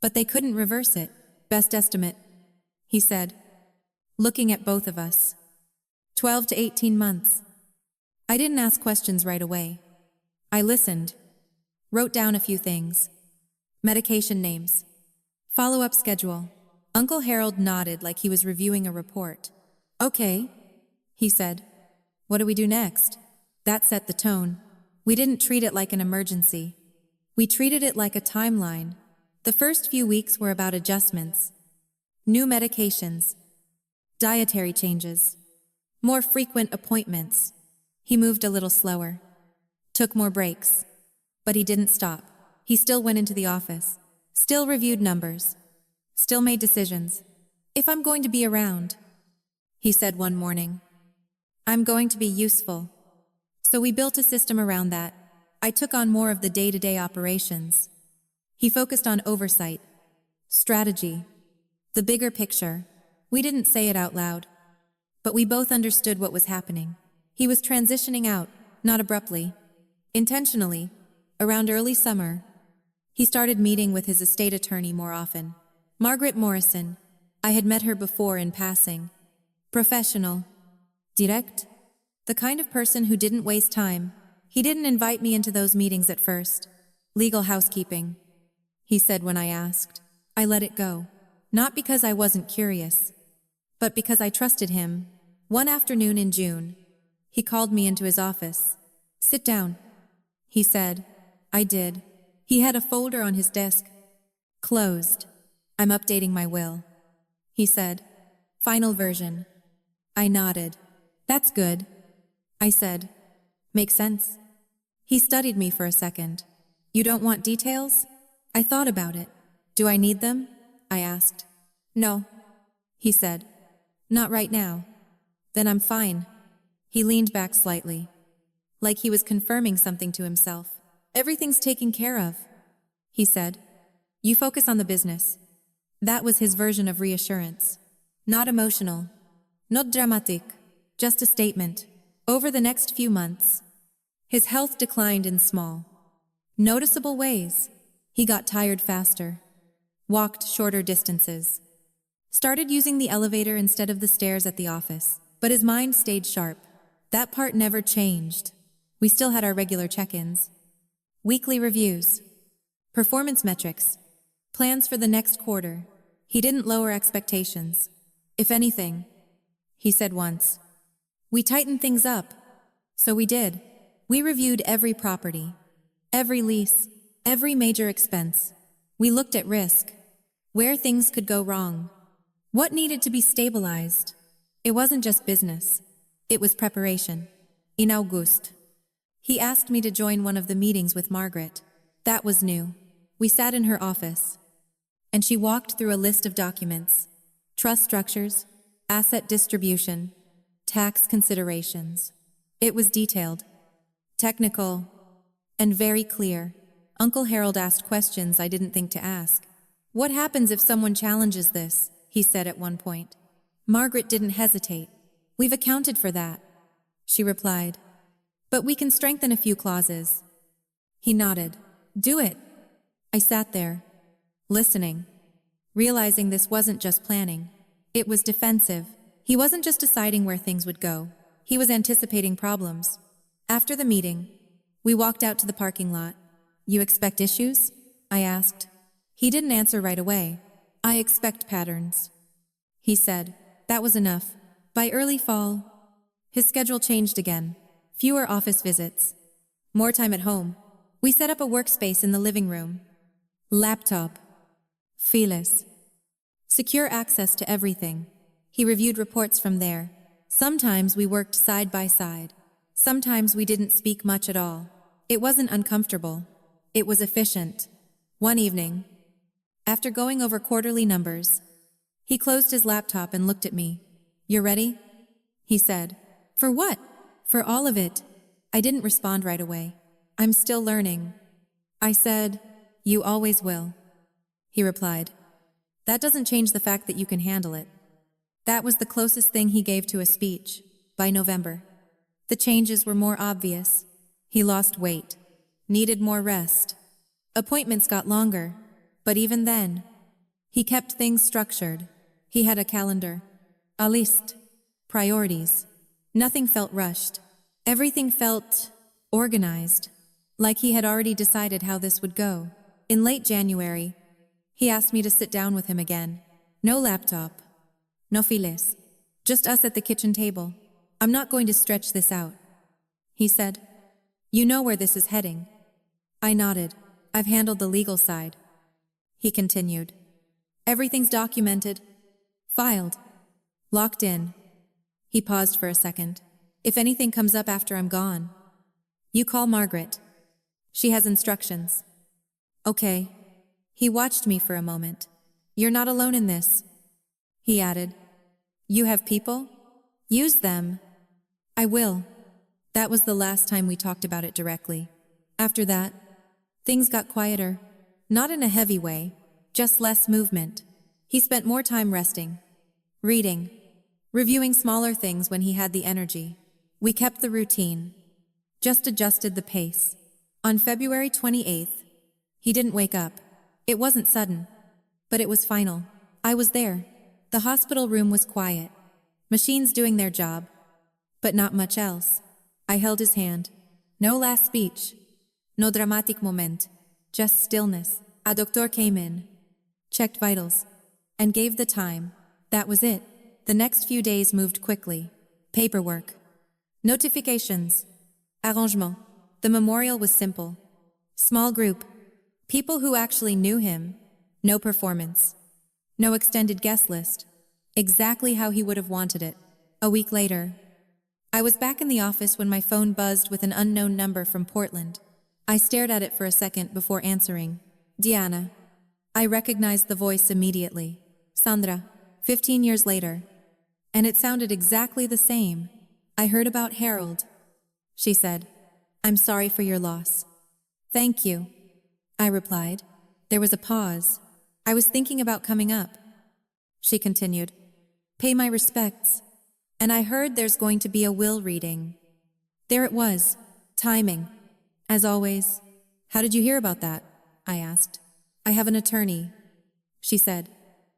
but they couldn't reverse it. Best estimate, he said, looking at both of us. 12 to 18 months. I didn't ask questions right away. I listened, wrote down a few things. Medication names. Follow-up schedule. Uncle Harold nodded like he was reviewing a report. Okay, he said. What do we do next? That set the tone. We didn't treat it like an emergency. We treated it like a timeline. The first few weeks were about adjustments. New medications. Dietary changes. More frequent appointments. He moved a little slower. Took more breaks. But he didn't stop. He still went into the office. Still reviewed numbers. Still made decisions. If I'm going to be around, he said one morning, I'm going to be useful. So we built a system around that. I took on more of the day-to-day operations. He focused on oversight, strategy, the bigger picture. We didn't say it out loud, but we both understood what was happening. He was transitioning out, not abruptly, intentionally. Around early summer, he started meeting with his estate attorney more often. Margaret Morrison. I had met her before in passing. Professional. Direct. The kind of person who didn't waste time. He didn't invite me into those meetings at first. Legal housekeeping, he said when I asked. I let it go. Not because I wasn't curious, but because I trusted him. One afternoon in June, he called me into his office. Sit down, he said. I did. He had a folder on his desk. Closed. I'm updating my will, he said. Final version. I nodded. That's good, I said. Makes sense. He studied me for a second. You don't want details? I thought about it. Do I need them? I asked. No, he said. Not right now. Then I'm fine. He leaned back slightly, like he was confirming something to himself. Everything's taken care of, he said. You focus on the business. That was his version of reassurance. Not emotional, not dramatic, just a statement. Over the next few months, his health declined in small, noticeable ways. He got tired faster, walked shorter distances, started using the elevator instead of the stairs at the office. But his mind stayed sharp. That part never changed. We still had our regular check-ins, weekly reviews, performance metrics, plans for the next quarter. He didn't lower expectations. If anything, he said once, we tightened things up. So we did. We reviewed every property, every lease, every major expense. We looked at risk, where things could go wrong, what needed to be stabilized. It wasn't just business. It was preparation. In August, he asked me to join one of the meetings with Margaret. That was new. We sat in her office, and she walked through a list of documents, trust structures, asset distribution, tax considerations. It was detailed, technical, and very clear. Uncle Harold asked questions I didn't think to ask. What happens if someone challenges this? He said at one point. Margaret didn't hesitate. We've accounted for that, she replied. But we can strengthen a few clauses. He nodded. Do it. I sat there, listening, realizing this wasn't just planning. It was defensive. He wasn't just deciding where things would go. He was anticipating problems. After the meeting, we walked out to the parking lot. You expect issues? I asked. He didn't answer right away. I expect patterns, he said. That was enough. By early fall, his schedule changed again. Fewer office visits. More time at home. We set up a workspace in the living room. Laptop. Fearless. Secure access to everything. He reviewed reports from there. Sometimes we worked side by side. Sometimes we didn't speak much at all. It wasn't uncomfortable. It was efficient. One evening, after going over quarterly numbers, he closed his laptop and looked at me. You're ready? He said. For what? For all of it. I didn't respond right away. I'm still learning. I said, you always will. He replied. That doesn't change the fact that you can handle it. That was the closest thing he gave to a speech. By November, the changes were more obvious. He lost weight, needed more rest. Appointments got longer, but even then, he kept things structured. He had a calendar, a list, priorities. Nothing felt rushed. Everything felt organized, like he had already decided how this would go. In late January, he asked me to sit down with him again. No laptop, no files, just us at the kitchen table. I'm not going to stretch this out, he said. You know where this is heading. I nodded. I've handled the legal side. He continued. Everything's documented, filed. Locked in. He paused for a second. If anything comes up after I'm gone, you call Margaret. She has instructions. Okay. He watched me for a moment. You're not alone in this, he added. You have people? Use them. I will. That was the last time we talked about it directly. After that, things got quieter. Not in a heavy way, just less movement. He spent more time resting, reading, reviewing smaller things when he had the energy. We kept the routine, just adjusted the pace. On February 28th, he didn't wake up. It wasn't sudden, but it was final. I was there. The hospital room was quiet. Machines doing their job, but not much else. I held his hand. No last speech. No dramatic moment. Just stillness. A doctor came in, checked vitals, and gave the time. That was it. The next few days moved quickly. Paperwork. Notifications. Arrangement. The memorial was simple. Small group. People who actually knew him. No performance. No extended guest list. Exactly how he would have wanted it. A week later, I was back in the office when my phone buzzed with an unknown number from Portland. I stared at it for a second before answering. Diana. I recognized the voice immediately. Sandra. 15 years later. And it sounded exactly the same. I heard about Harold. She said, I'm sorry for your loss. Thank you, I replied. There was a pause. I was thinking about coming up. She continued, pay my respects. And I heard there's going to be a will reading. There it was. Timing. As always. How did you hear about that? I asked. I have an attorney. She said.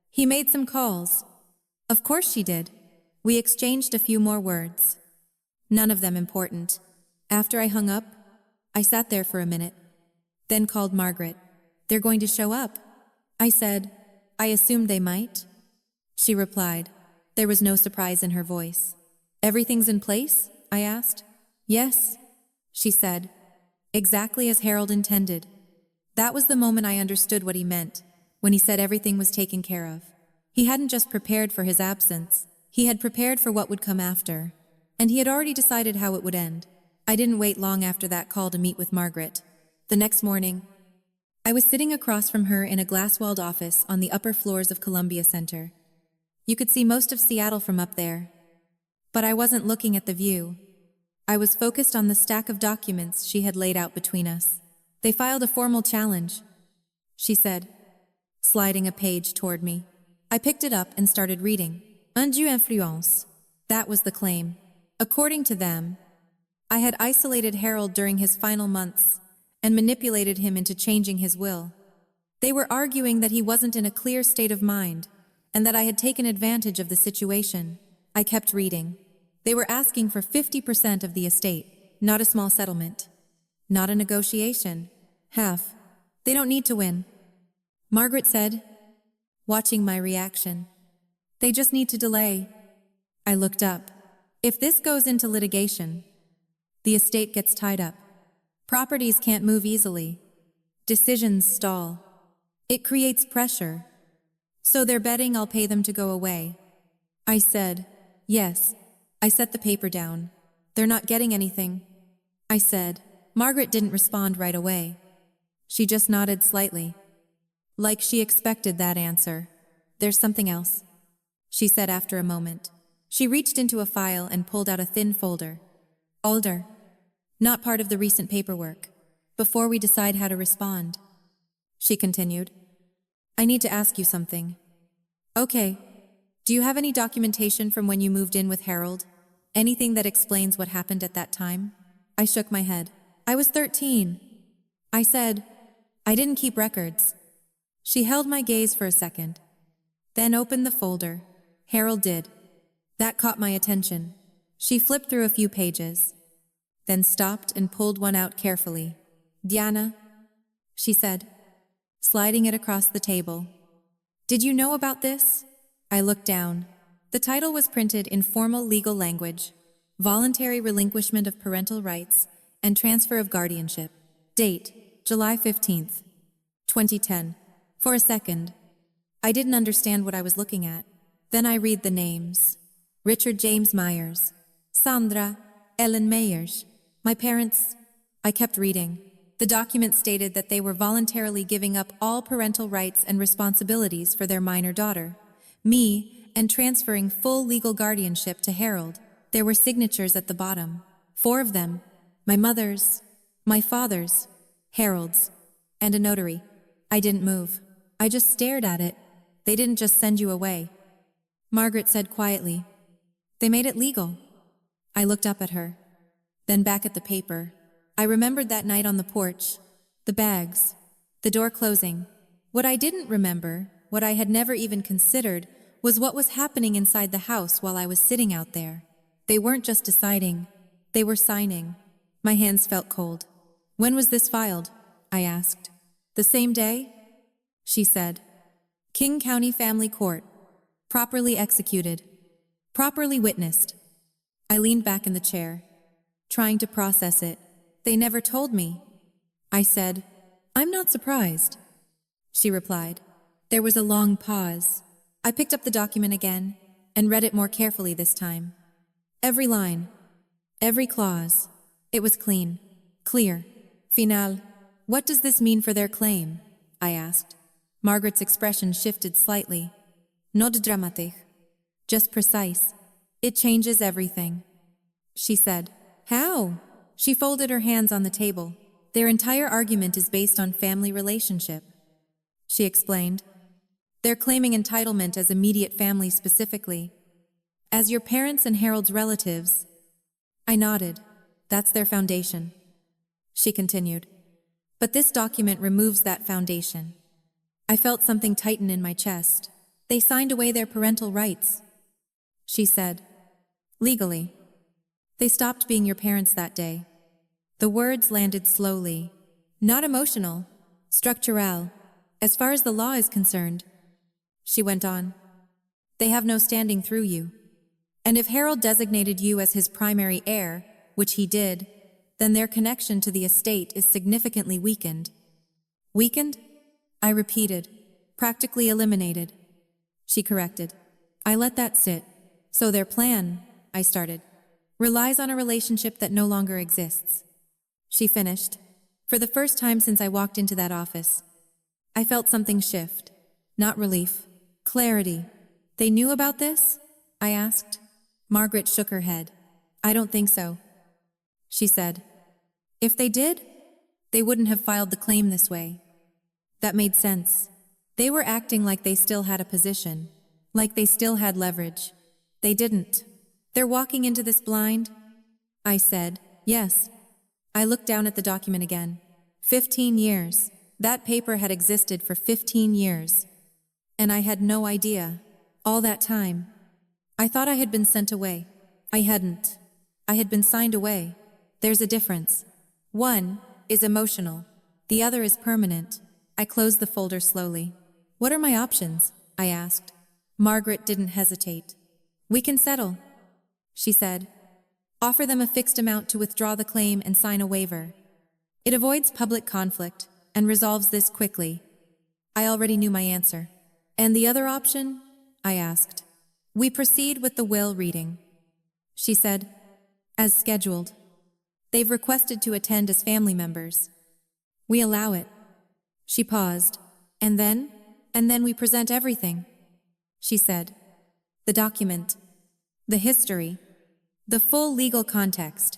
He made some calls. Of course she did. We exchanged a few more words. None of them important. After I hung up, I sat there for a minute, then called Margaret. They're going to show up. I said, I assumed they might. She replied. There was no surprise in her voice. Everything's in place? I asked. Yes, she said. Exactly as Harold intended. That was the moment I understood what he meant, when he said everything was taken care of. He hadn't just prepared for his absence, he had prepared for what would come after. And he had already decided how it would end. I didn't wait long after that call to meet with Margaret. The next morning, I was sitting across from her in a glass-walled office on the upper floors of Columbia Center. You could see most of Seattle from up there. But I wasn't looking at the view. I was focused on the stack of documents she had laid out between us. They filed a formal challenge, she said, sliding a page toward me. I picked it up and started reading. Undue influence. That was the claim. According to them, I had isolated Harold during his final months and manipulated him into changing his will. They were arguing that he wasn't in a clear state of mind and that I had taken advantage of the situation. I kept reading. They were asking for 50% of the estate, not a small settlement, not a negotiation. Half. They don't need to win, Margaret said, watching my reaction. They just need to delay. I looked up. If this goes into litigation, the estate gets tied up. Properties can't move easily. Decisions stall. It creates pressure. So they're betting I'll pay them to go away. I said, yes. I set the paper down. They're not getting anything, I said. Margaret didn't respond right away. She just nodded slightly, like she expected that answer. There's something else, she said after a moment. She reached into a file and pulled out a thin folder. Older. Not part of the recent paperwork. Before we decide how to respond, she continued. I need to ask you something. Okay. Do you have any documentation from when you moved in with Harold? Anything that explains what happened at that time? I shook my head. I was 13. I said, I didn't keep records. She held my gaze for a second, then opened the folder. Harold did. That caught my attention. She flipped through a few pages, then stopped and pulled one out carefully. Diana, she said, sliding it across the table. Did you know about this? I looked down. The title was printed in formal legal language: Voluntary Relinquishment of Parental Rights and Transfer of Guardianship. Date, July 15th, 2010. For a second, I didn't understand what I was looking at. Then I read the names. Richard James Myers, Sandra, Ellen Mayers. My parents. I kept reading. The document stated that they were voluntarily giving up all parental rights and responsibilities for their minor daughter, me, and transferring full legal guardianship to Harold. There were signatures at the bottom. 4 of them. My mother's, my father's, Harold's, and a notary. I didn't move. I just stared at it. They didn't just send you away. Margaret said quietly, "They made it legal." I looked up at her, then back at the paper. I remembered that night on the porch, the bags, the door closing. What I didn't remember, what I had never even considered, was what was happening inside the house while I was sitting out there. They weren't just deciding, they were signing. My hands felt cold. "When was this filed?" I asked. "The same day?" She said. "King County Family Court. Properly executed. Properly witnessed." I leaned back in the chair, trying to process it. "They never told me." I said, "I'm not surprised." She replied. There was a long pause. I picked up the document again and read it more carefully this time. Every line, every clause. It was clean, clear. "Final, what does this mean for their claim?" I asked. Margaret's expression shifted slightly. "Not dramatic. Just precise. It changes everything." She said. "How?" She folded her hands on the table. "Their entire argument is based on family relationship." She explained. "They're claiming entitlement as immediate family specifically. As your parents and Harold's relatives." I nodded. "That's their foundation." She continued. "But this document removes that foundation." I felt something tighten in my chest. "They signed away their parental rights." She said. "Legally. They stopped being your parents that day." The words landed slowly. "Not emotional. Structural. As far as the law is concerned." She went on. "They have no standing through you. And if Harold designated you as his primary heir, which he did, then their connection to the estate is significantly weakened." "Weakened?" I repeated. "Practically eliminated." She corrected. I let that sit. "So their plan," I started, "relies on a relationship that no longer exists." She finished. For the first time since I walked into that office, I felt something shift. Not relief. Clarity. "They knew about this?" I asked. Margaret shook her head. "I don't think so." She said. "If they did, they wouldn't have filed the claim this way." That made sense. They were acting like they still had a position, like they still had leverage. They didn't. "They're walking into this blind?" I said. "Yes." I looked down at the document again. 15 years. That paper had existed for 15 years. And I had no idea. All that time. I thought I had been sent away. I hadn't. I had been signed away. There's a difference. One is emotional. The other is permanent. I closed the folder slowly. "What are my options?" I asked. Margaret didn't hesitate. "We can settle," she said. "Offer them a fixed amount to withdraw the claim and sign a waiver. It avoids public conflict and resolves this quickly." I already knew my answer. "And the other option?" I asked. "We proceed with the will reading," she said. "As scheduled. They've requested to attend as family members. We allow it." She paused. And then we present everything," she said. "The document, the history, the full legal context."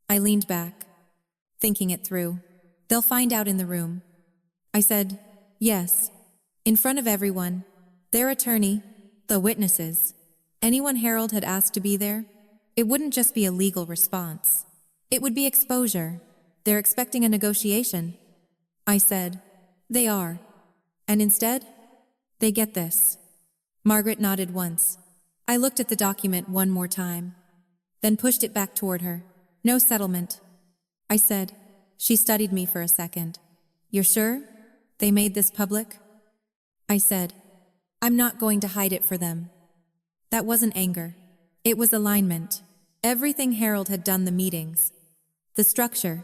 I leaned back, thinking it through. "They'll find out in the room." I said, "Yes, in front of everyone, their attorney, the witnesses, anyone Harold had asked to be there. It wouldn't just be a legal response. It would be exposure. They're expecting a negotiation." I said, "They are. And instead, they get this." Margaret nodded once. I looked at the document one more time, then pushed it back toward her. "No settlement," I said. She studied me for a second. "You're sure they made this public?" I said, "I'm not going to hide it for them." That wasn't anger. It was alignment. Everything Harold had done, the meetings, the structure,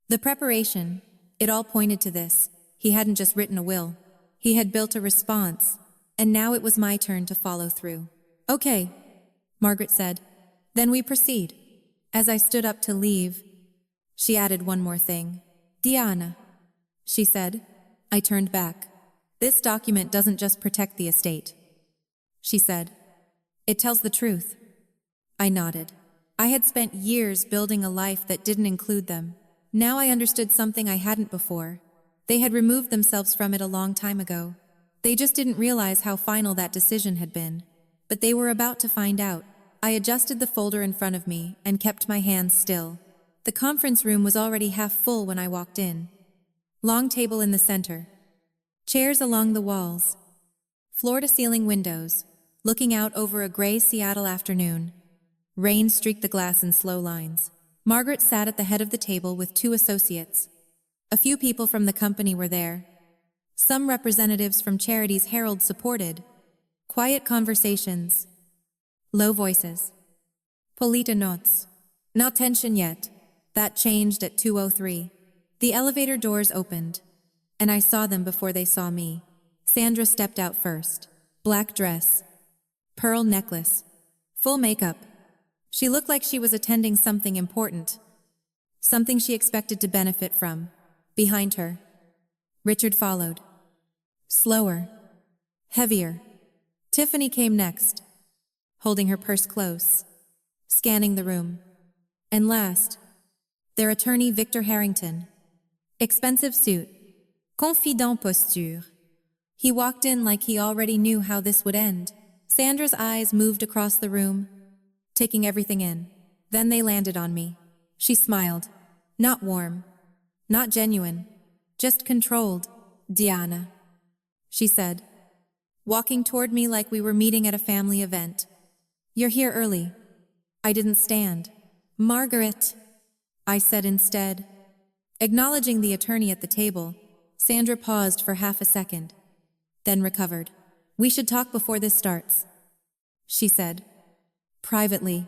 the preparation, it all pointed to this. He hadn't just written a will. He had built a response, and now it was my turn to follow through. Okay, Margaret said. Then we proceed. As I stood up to leave, she added one more thing. Diana, she said. I turned back. This document doesn't just protect the estate, she said. It tells the truth. I nodded. I had spent years building a life that didn't include them. Now I understood something I hadn't before. They had removed themselves from it a long time ago. They just didn't realize how final that decision had been. But they were about to find out. I adjusted the folder in front of me and kept my hands still. The conference room was already half full when I walked in. Long table in the center. Chairs along the walls. Floor-to-ceiling windows, looking out over a gray Seattle afternoon. Rain streaked the glass in slow lines. Margaret sat at the head of the table with 2 associates. A few people from the company were there. Some representatives from charities Harold supported. Quiet conversations. Low voices. Polita notes. Not tension yet. That changed at 2:03. The elevator doors opened, and I saw them before they saw me. Sandra stepped out first. Black dress. Pearl necklace. Full makeup. She looked like she was attending something important. Something she expected to benefit from. Behind her, Richard followed. Slower. Heavier. Tiffany came next, holding her purse close, scanning the room. And last, their attorney Victor Harrington. Expensive suit. Confident posture. He walked in like he already knew how this would end. Sandra's eyes moved across the room, taking everything in. Then they landed on me. She smiled. Not warm. Not genuine. Just controlled. Diana, she said, walking toward me like we were meeting at a family event. You're here early. I didn't stand. Margaret, I said instead. Acknowledging the attorney at the table, Sandra paused for half a second, then recovered. We should talk before this starts, she said. Privately.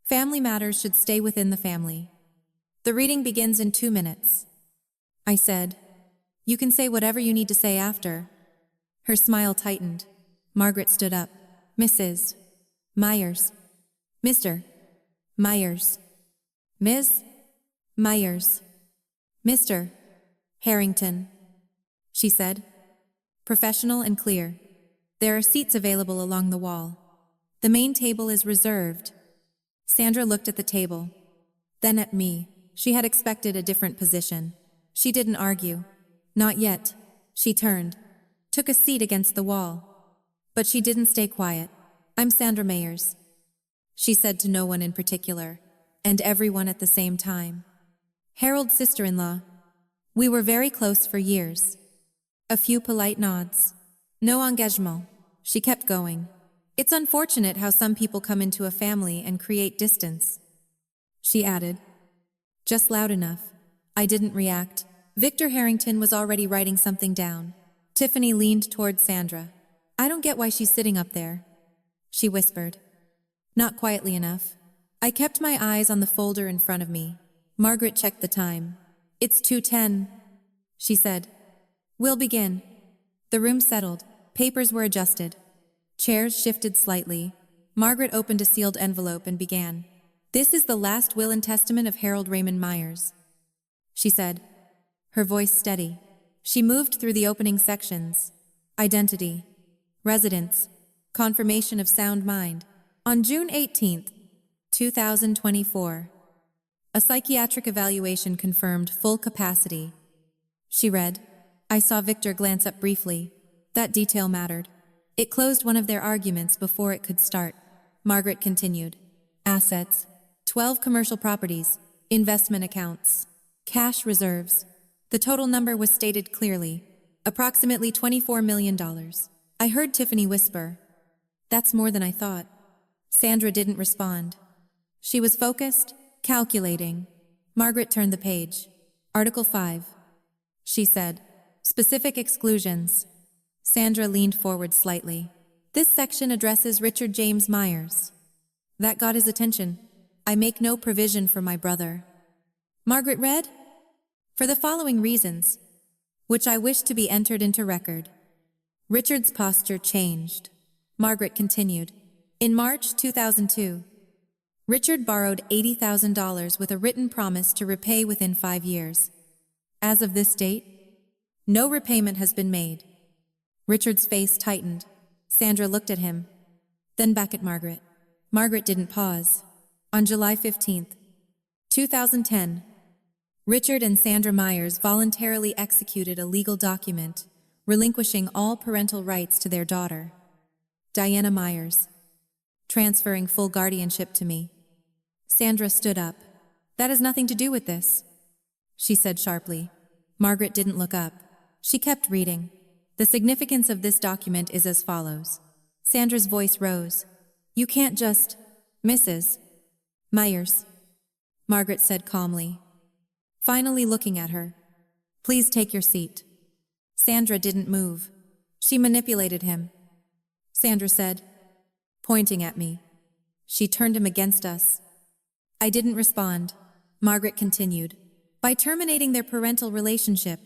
Family matters should stay within the family. The reading begins in 2 minutes, I said. You can say whatever you need to say after. Her smile tightened. Margaret stood up. Mrs. Myers. Mr. Myers. Ms. Myers. Mr. Harrington, she said. Professional and clear. There are seats available along the wall. The main table is reserved. Sandra looked at the table, then at me. She had expected a different position. She didn't argue. Not yet. She turned, took a seat against the wall. But she didn't stay quiet. I'm Sandra Myers, she said to no one in particular, and everyone at the same time. Harold's sister-in-law. We were very close for years. A few polite nods. No engagement. She kept going. It's unfortunate how some people come into a family and create distance, she added. Just loud enough. I didn't react. Victor Harrington was already writing something down. Tiffany leaned toward Sandra. I don't get why she's sitting up there, she whispered. Not quietly enough. I kept my eyes on the folder in front of me. Margaret checked the time. It's 2:10, she said. We'll begin. The room settled. Papers were adjusted. Chairs shifted slightly. Margaret opened a sealed envelope and began. This is the last will and testament of Harold Raymond Myers, she said, her voice steady. She moved through the opening sections. Identity. Residence. Confirmation of sound mind. On June 18th, 2024. A psychiatric evaluation confirmed full capacity. She read. I saw Victor glance up briefly. That detail mattered. It closed one of their arguments before it could start. Margaret continued. Assets. 12 commercial properties. Investment accounts. Cash reserves. The total number was stated clearly. Approximately $24 million. I heard Tiffany whisper. That's more than I thought. Sandra didn't respond. She was focused, calculating. Margaret turned the page. Article 5. She said. Specific exclusions. Sandra leaned forward slightly. This section addresses Richard James Myers. That got his attention. I make no provision for my brother. Margaret read, for the following reasons, which I wish to be entered into record. Richard's posture changed. Margaret continued. In March 2002, Richard borrowed $80,000 with a written promise to repay within 5 years. As of this date, no repayment has been made. Richard's face tightened. Sandra looked at him, then back at Margaret. Margaret didn't pause. On July 15th, 2010, Richard and Sandra Myers voluntarily executed a legal document relinquishing all parental rights to their daughter, Diana Myers, transferring full guardianship to me. Sandra stood up. That has nothing to do with this, she said sharply. Margaret didn't look up. She kept reading. The significance of this document is as follows. Sandra's voice rose. You can't just, Mrs. Myers, Margaret said calmly, finally looking at her. Please take your seat. Sandra didn't move. She manipulated him, Sandra said, pointing at me. She turned him against us. I didn't respond. Margaret continued. By terminating their parental relationship,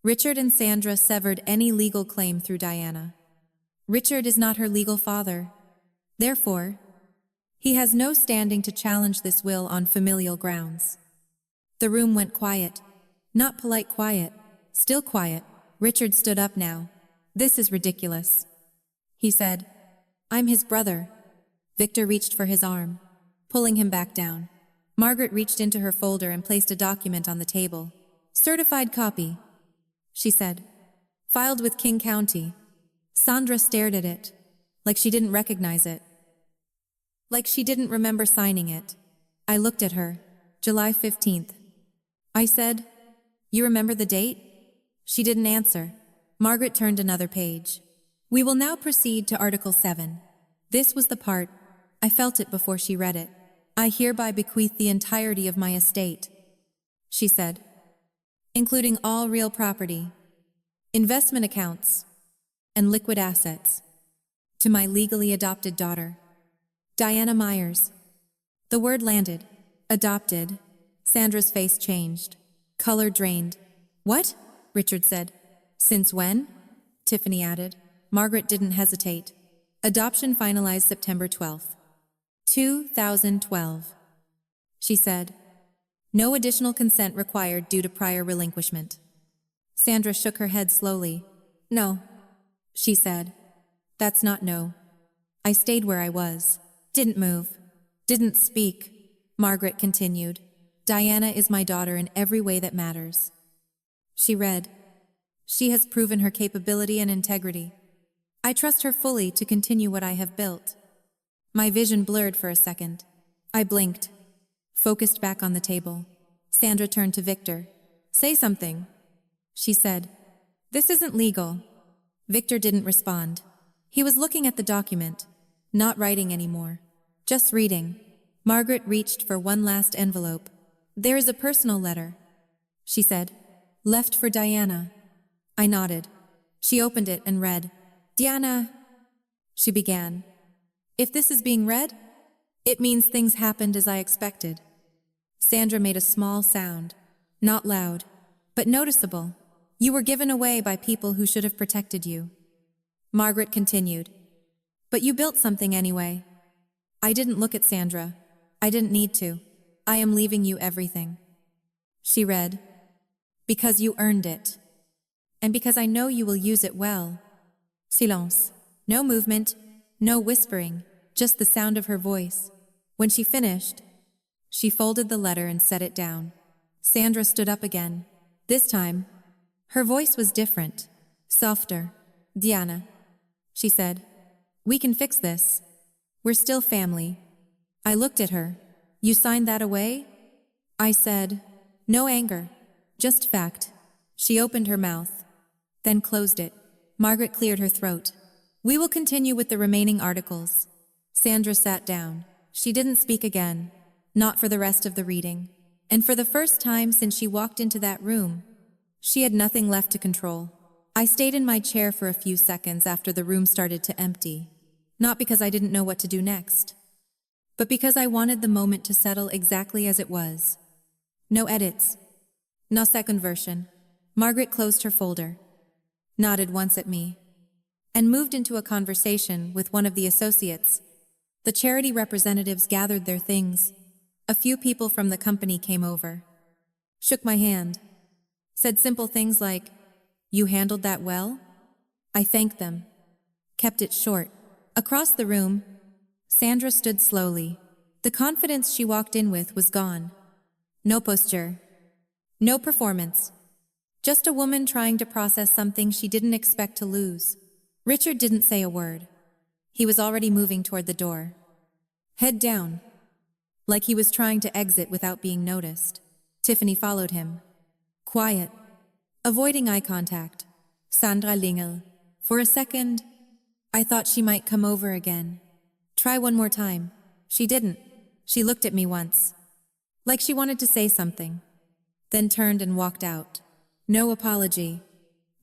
Richard and Sandra severed any legal claim through Diana. Richard is not her legal father. Therefore, he has no standing to challenge this will on familial grounds. The room went quiet. Not polite quiet, still quiet. Richard stood up now. This is ridiculous, he said. I'm his brother. Victor reached for his arm, pulling him back down. Margaret reached into her folder and placed a document on the table. Certified copy, she said. Filed with King County. Sandra stared at it, like she didn't recognize it. Like she didn't remember signing it. I looked at her. July 15th. I said, You remember the date? She didn't answer. Margaret turned another page. We will now proceed to Article 7. This was the part. I felt it before she read it. I hereby bequeath the entirety of my estate, she said, including all real property, investment accounts, and liquid assets, to my legally adopted daughter, Diana Myers. The word landed. Adopted. Sandra's face changed. Color drained. What? Richard said. Since when? Tiffany added. Margaret didn't hesitate. Adoption finalized September 12th. 2012. She said. No additional consent required due to prior relinquishment. Sandra shook her head slowly. No, she said. That's not no. I stayed where I was. Didn't move. Didn't speak. Margaret continued. Diana is my daughter in every way that matters. She read. She has proven her capability and integrity. I trust her fully to continue what I have built. My vision blurred for a second. I blinked, focused back on the table. Sandra turned to Victor. Say something, she said. This isn't legal. Victor didn't respond. He was looking at the document, not writing anymore, just reading. Margaret reached for one last envelope. There is a personal letter, she said. Left for Diana. I nodded. She opened it and read. Diana, she began. If this is being read, it means things happened as I expected. Sandra made a small sound, not loud, but noticeable. You were given away by people who should have protected you. Margaret continued. But you built something anyway. I didn't look at Sandra. I didn't need to. I am leaving you everything. She read. Because you earned it. And because I know you will use it well. Silence. No movement. No whispering, just the sound of her voice. When she finished, she folded the letter and set it down. Sandra stood up again. This time, her voice was different, softer. Diana, she said, we can fix this. We're still family. I looked at her. You signed that away? I said, no anger, just fact. She opened her mouth, then closed it. Margaret cleared her throat. We will continue with the remaining articles. Sandra sat down. She didn't speak again, not for the rest of the reading. And for the first time since she walked into that room, she had nothing left to control. I stayed in my chair for a few seconds after the room started to empty, not because I didn't know what to do next, but because I wanted the moment to settle exactly as it was. No edits. No second version. Margaret closed her folder, nodded once at me, and moved into a conversation with one of the associates. The charity representatives gathered their things. A few people from the company came over, shook my hand, said simple things like, "You handled that well?" I thanked them, kept it short. Across the room, Sandra stood slowly. The confidence she walked in with was gone. No posture, no performance. Just a woman trying to process something she didn't expect to lose. Richard didn't say a word. He was already moving toward the door, head down, like he was trying to exit without being noticed. Tiffany followed him, quiet, avoiding eye contact. Sandra Lingel. For a second, I thought she might come over again. Try one more time. She didn't. She looked at me once, like she wanted to say something, then turned and walked out. No apology,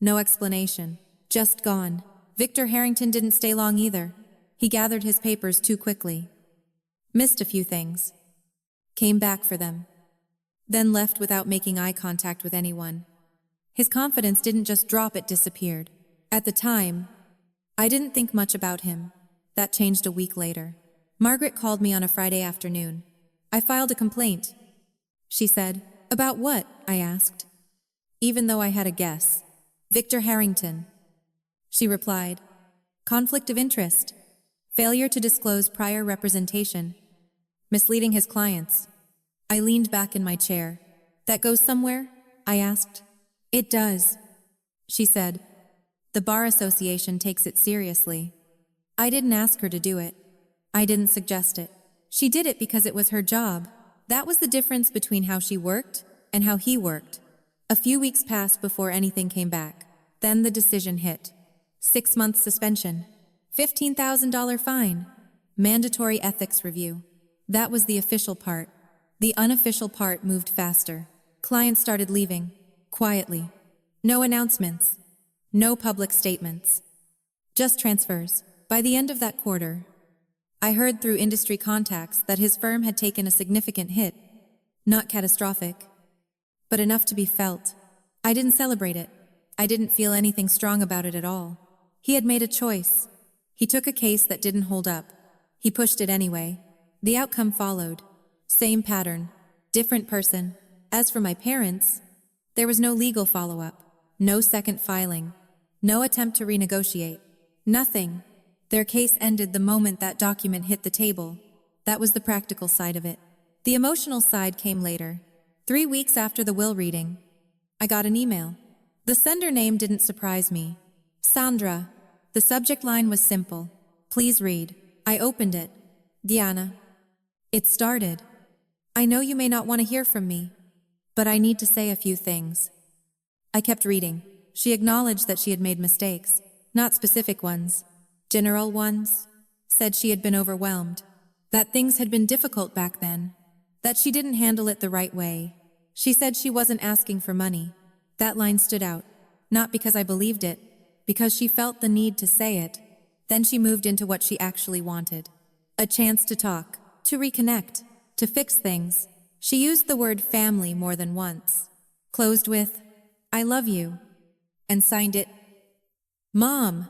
no explanation, just gone. Victor Harrington didn't stay long either. He gathered his papers too quickly, missed a few things, came back for them, then left without making eye contact with anyone. His confidence didn't just drop, it disappeared. At the time, I didn't think much about him. That changed a week later. Margaret called me on a Friday afternoon. "I filed a complaint," she said. "About what?" I asked, even though I had a guess. "Victor Harrington," she replied. "Conflict of interest. Failure to disclose prior representation. Misleading his clients." I leaned back in my chair. "That goes somewhere?" I asked. "It does," she said. "The Bar Association takes it seriously." I didn't ask her to do it. I didn't suggest it. She did it because it was her job. That was the difference between how she worked and how he worked. A few weeks passed before anything came back. Then the decision hit. 6-month suspension, $15,000 fine, mandatory ethics review. That was the official part. The unofficial part moved faster. Clients started leaving, quietly. No announcements, no public statements, just transfers. By the end of that quarter, I heard through industry contacts that his firm had taken a significant hit. Not catastrophic, but enough to be felt. I didn't celebrate it. I didn't feel anything strong about it at all. He had made a choice. He took a case that didn't hold up. He pushed it anyway. The outcome followed. Same pattern, different person. As for my parents, there was no legal follow-up, no second filing, no attempt to renegotiate. Nothing. Their case ended the moment that document hit the table. That was the practical side of it. The emotional side came later. 3 weeks after the will reading, I got an email. The sender name didn't surprise me. Sandra. The subject line was simple. "Please read." I opened it. "Diana." It started. "I know you may not want to hear from me, but I need to say a few things." I kept reading. She acknowledged that she had made mistakes, not specific ones, general ones. Said she had been overwhelmed, that things had been difficult back then, that she didn't handle it the right way. She said she wasn't asking for money. That line stood out, not because I believed it, because she felt the need to say it. Then she moved into what she actually wanted. A chance to talk, to reconnect, to fix things. She used the word family more than once. Closed with, "I love you," and signed it, "Mom."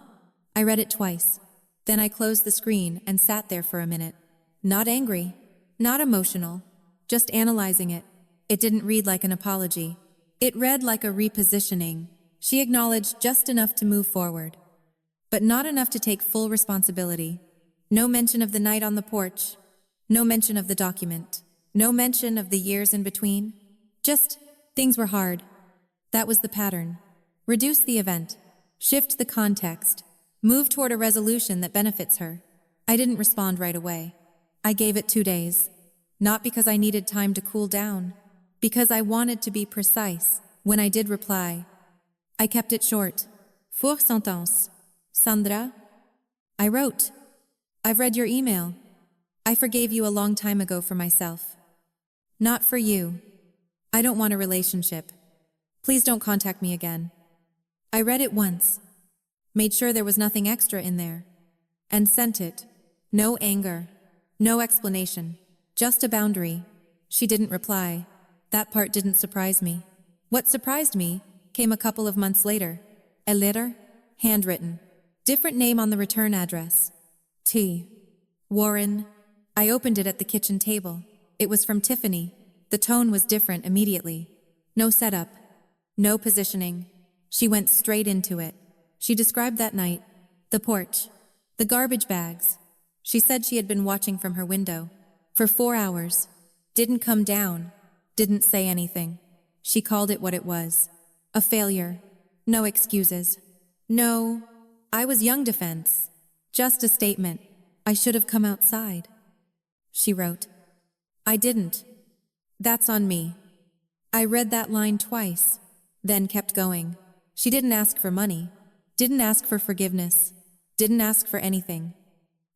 I read it twice. Then I closed the screen and sat there for a minute. Not angry, not emotional, just analyzing it. It didn't read like an apology. It read like a repositioning. She acknowledged just enough to move forward, but not enough to take full responsibility. No mention of the night on the porch. No mention of the document. No mention of the years in between. Just, things were hard. That was the pattern. Reduce the event. Shift the context. Move toward a resolution that benefits her. I didn't respond right away. I gave it 2 days. Not because I needed time to cool down, because I wanted to be precise. When I did reply, I kept it short. "Pour sentence. Sandra?" I wrote, "I've read your email. I forgave you a long time ago for myself. Not for you. I don't want a relationship. Please don't contact me again." I read it once, made sure there was nothing extra in there, and sent it. No anger, no explanation, just a boundary. She didn't reply. That part didn't surprise me. What surprised me came a couple of months later. A letter, handwritten, Different name on the return address. T. Warren. I opened it at the kitchen table. It was from Tiffany. The tone was different immediately. No setup. No positioning. She went straight into it. She described that night. The porch. The garbage bags. She said she had been watching from her window. For 4 hours. Didn't come down. Didn't say anything. She called it what it was. A failure. No excuses. No. I was young defense. Just a statement. I should have come outside. She wrote. I didn't. That's on me. I read that line twice, then kept going. She didn't ask for money. Didn't ask for forgiveness. Didn't ask for anything.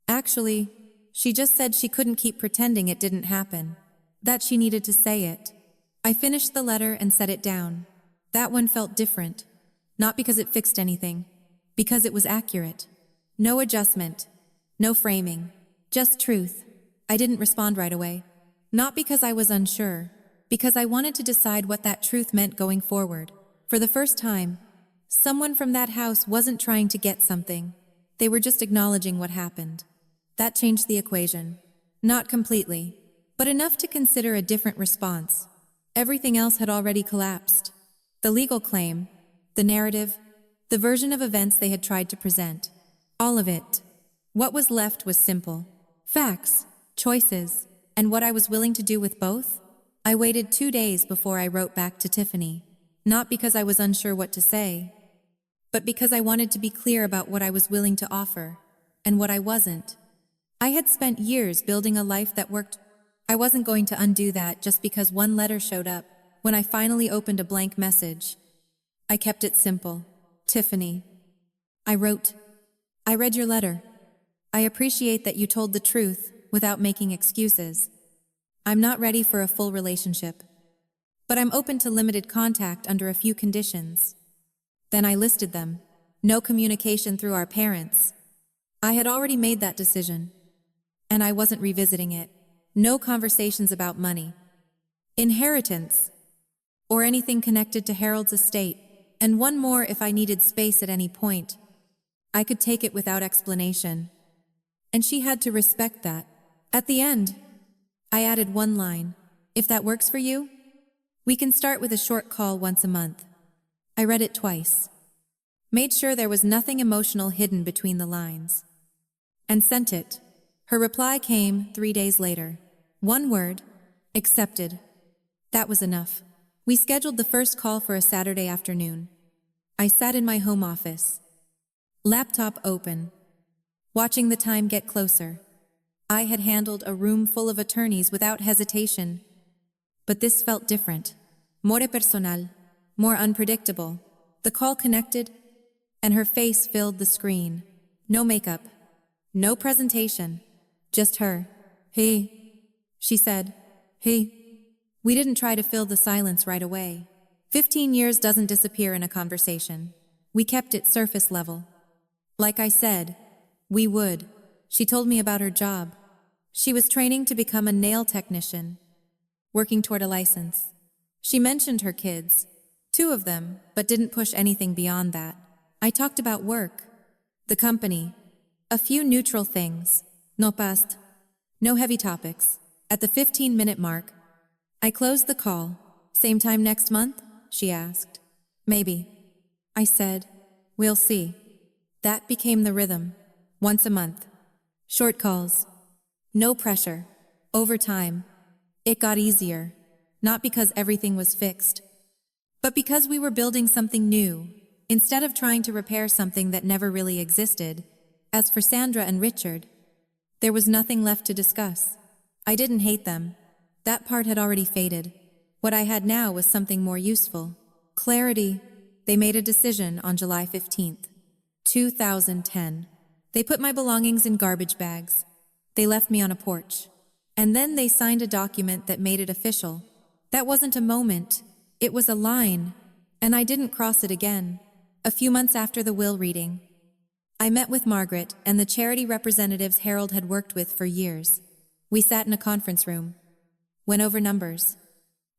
Actually, she just said she couldn't keep pretending it didn't happen. That she needed to say it. I finished the letter and set it down. That one felt different. Not because it fixed anything. Because it was accurate. No adjustment. No framing. Just truth. I didn't respond right away. Not because I was unsure. Because I wanted to decide what that truth meant going forward. For the first time, someone from that house wasn't trying to get something. They were just acknowledging what happened. That changed the equation. Not completely, but enough to consider a different response. Everything else had already collapsed. The legal claim, the narrative, the version of events they had tried to present. All of it. What was left was simple. Facts, choices, and what I was willing to do with both. I waited 2 days before I wrote back to Tiffany. Not because I was unsure what to say, but because I wanted to be clear about what I was willing to offer, and what I wasn't. I had spent years building a life that worked. I wasn't going to undo that just because one letter showed up. When I finally opened a blank message, I kept it simple. Tiffany. I wrote, I read your letter. I appreciate that you told the truth without making excuses. I'm not ready for a full relationship, but I'm open to limited contact under a few conditions. Then I listed them. No communication through our parents. I had already made that decision, and I wasn't revisiting it. No conversations about money, inheritance, or anything connected to Harold's estate, and one more if I needed space at any point. I could take it without explanation, and she had to respect that. At the end, I added one line. If that works for you, we can start with a short call once a month. I read it twice, made sure there was nothing emotional hidden between the lines, and sent it. Her reply came 3 days later. One word, accepted. That was enough. We scheduled the first call for a Saturday afternoon. I sat in my home office, laptop open, watching the time get closer. I had handled a room full of attorneys without hesitation, but this felt different. More personal, more unpredictable. The call connected, and her face filled the screen. No makeup, no presentation, just her. Hey, she said. Hey. We didn't try to fill the silence right away. 15 years doesn't disappear in a conversation. We kept it surface level. Like I said, we would. She told me about her job. She was training to become a nail technician, working toward a license. She mentioned her kids, 2 of them, but didn't push anything beyond that. I talked about work, the company, a few neutral things. No past, no heavy topics. At the 15-minute mark, I closed the call. Same time next month? She asked. Maybe. I said, we'll see. That became the rhythm. Once a month. Short calls. No pressure. Over time. It got easier. Not because everything was fixed, but because we were building something new, instead of trying to repair something that never really existed. As for Sandra and Richard, there was nothing left to discuss. I didn't hate them. That part had already faded. What I had now was something more useful. Clarity. They made a decision on July 15th, 2010. They put my belongings in garbage bags. They left me on a porch. And then they signed a document that made it official. That wasn't a moment. It was a line. And I didn't cross it again. A few months after the will reading, I met with Margaret and the charity representatives Harold had worked with for years. We sat in a conference room. Went over numbers,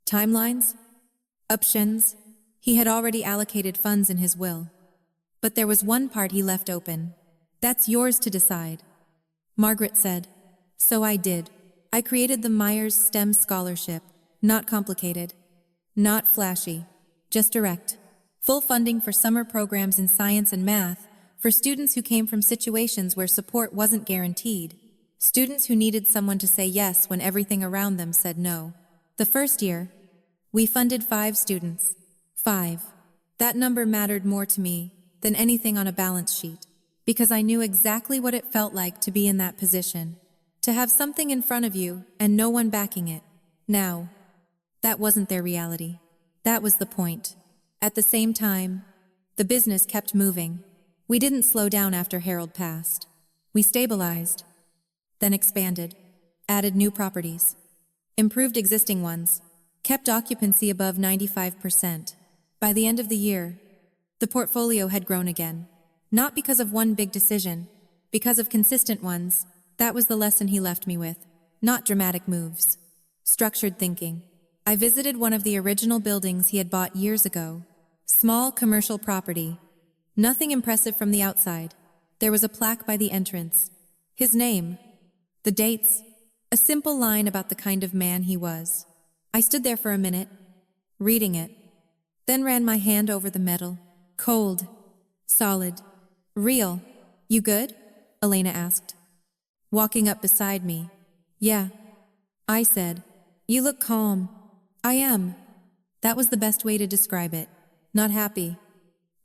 timelines, options. He had already allocated funds in his will. But there was one part he left open. That's yours to decide. Margaret said. So I did. I created the Myers STEM Scholarship. Not complicated. Not flashy. Just direct. Full funding for summer programs in science and math for students who came from situations where support wasn't guaranteed. Students who needed someone to say yes when everything around them said no. The first year, we funded 5 students. 5. That number mattered more to me than anything on a balance sheet, because I knew exactly what it felt like to be in that position, to have something in front of you and no one backing it. Now, that wasn't their reality. That was the point. At the same time, the business kept moving. We didn't slow down after Harold passed. We stabilized, then expanded, added new properties, improved existing ones, kept occupancy above 95%. By the end of the year, the portfolio had grown again. Not because of one big decision, because of consistent ones. That was the lesson he left me with. Not dramatic moves. Structured thinking. I visited one of the original buildings he had bought years ago. Small commercial property. Nothing impressive from the outside. There was a plaque by the entrance. His name. The dates. A simple line about the kind of man he was. I stood there for a minute, reading it, then ran my hand over the metal. Cold. Solid. Real. You good? Elena asked, walking up beside me. Yeah. I said. You look calm. I am. That was the best way to describe it. Not happy.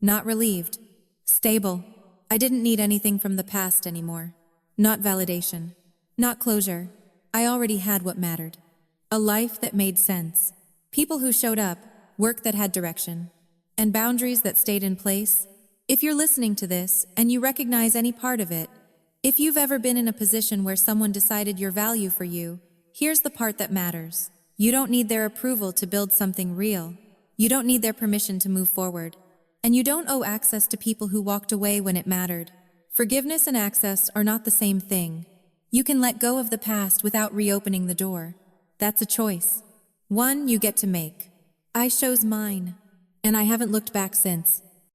Not relieved. Stable. I didn't need anything from the past anymore. Not validation. Not closure. I already had what mattered. A life that made sense. People who showed up. Work that had direction. And boundaries that stayed in place. If you're listening to this and you recognize any part of it, if you've ever been in a position where someone decided your value for you, here's the part that matters. You don't need their approval to build something real. You don't need their permission to move forward. And you don't owe access to people who walked away when it mattered. Forgiveness and access are not the same thing. You can let go of the past without reopening the door. That's a choice. One you get to make. I chose mine, and I haven't looked back since.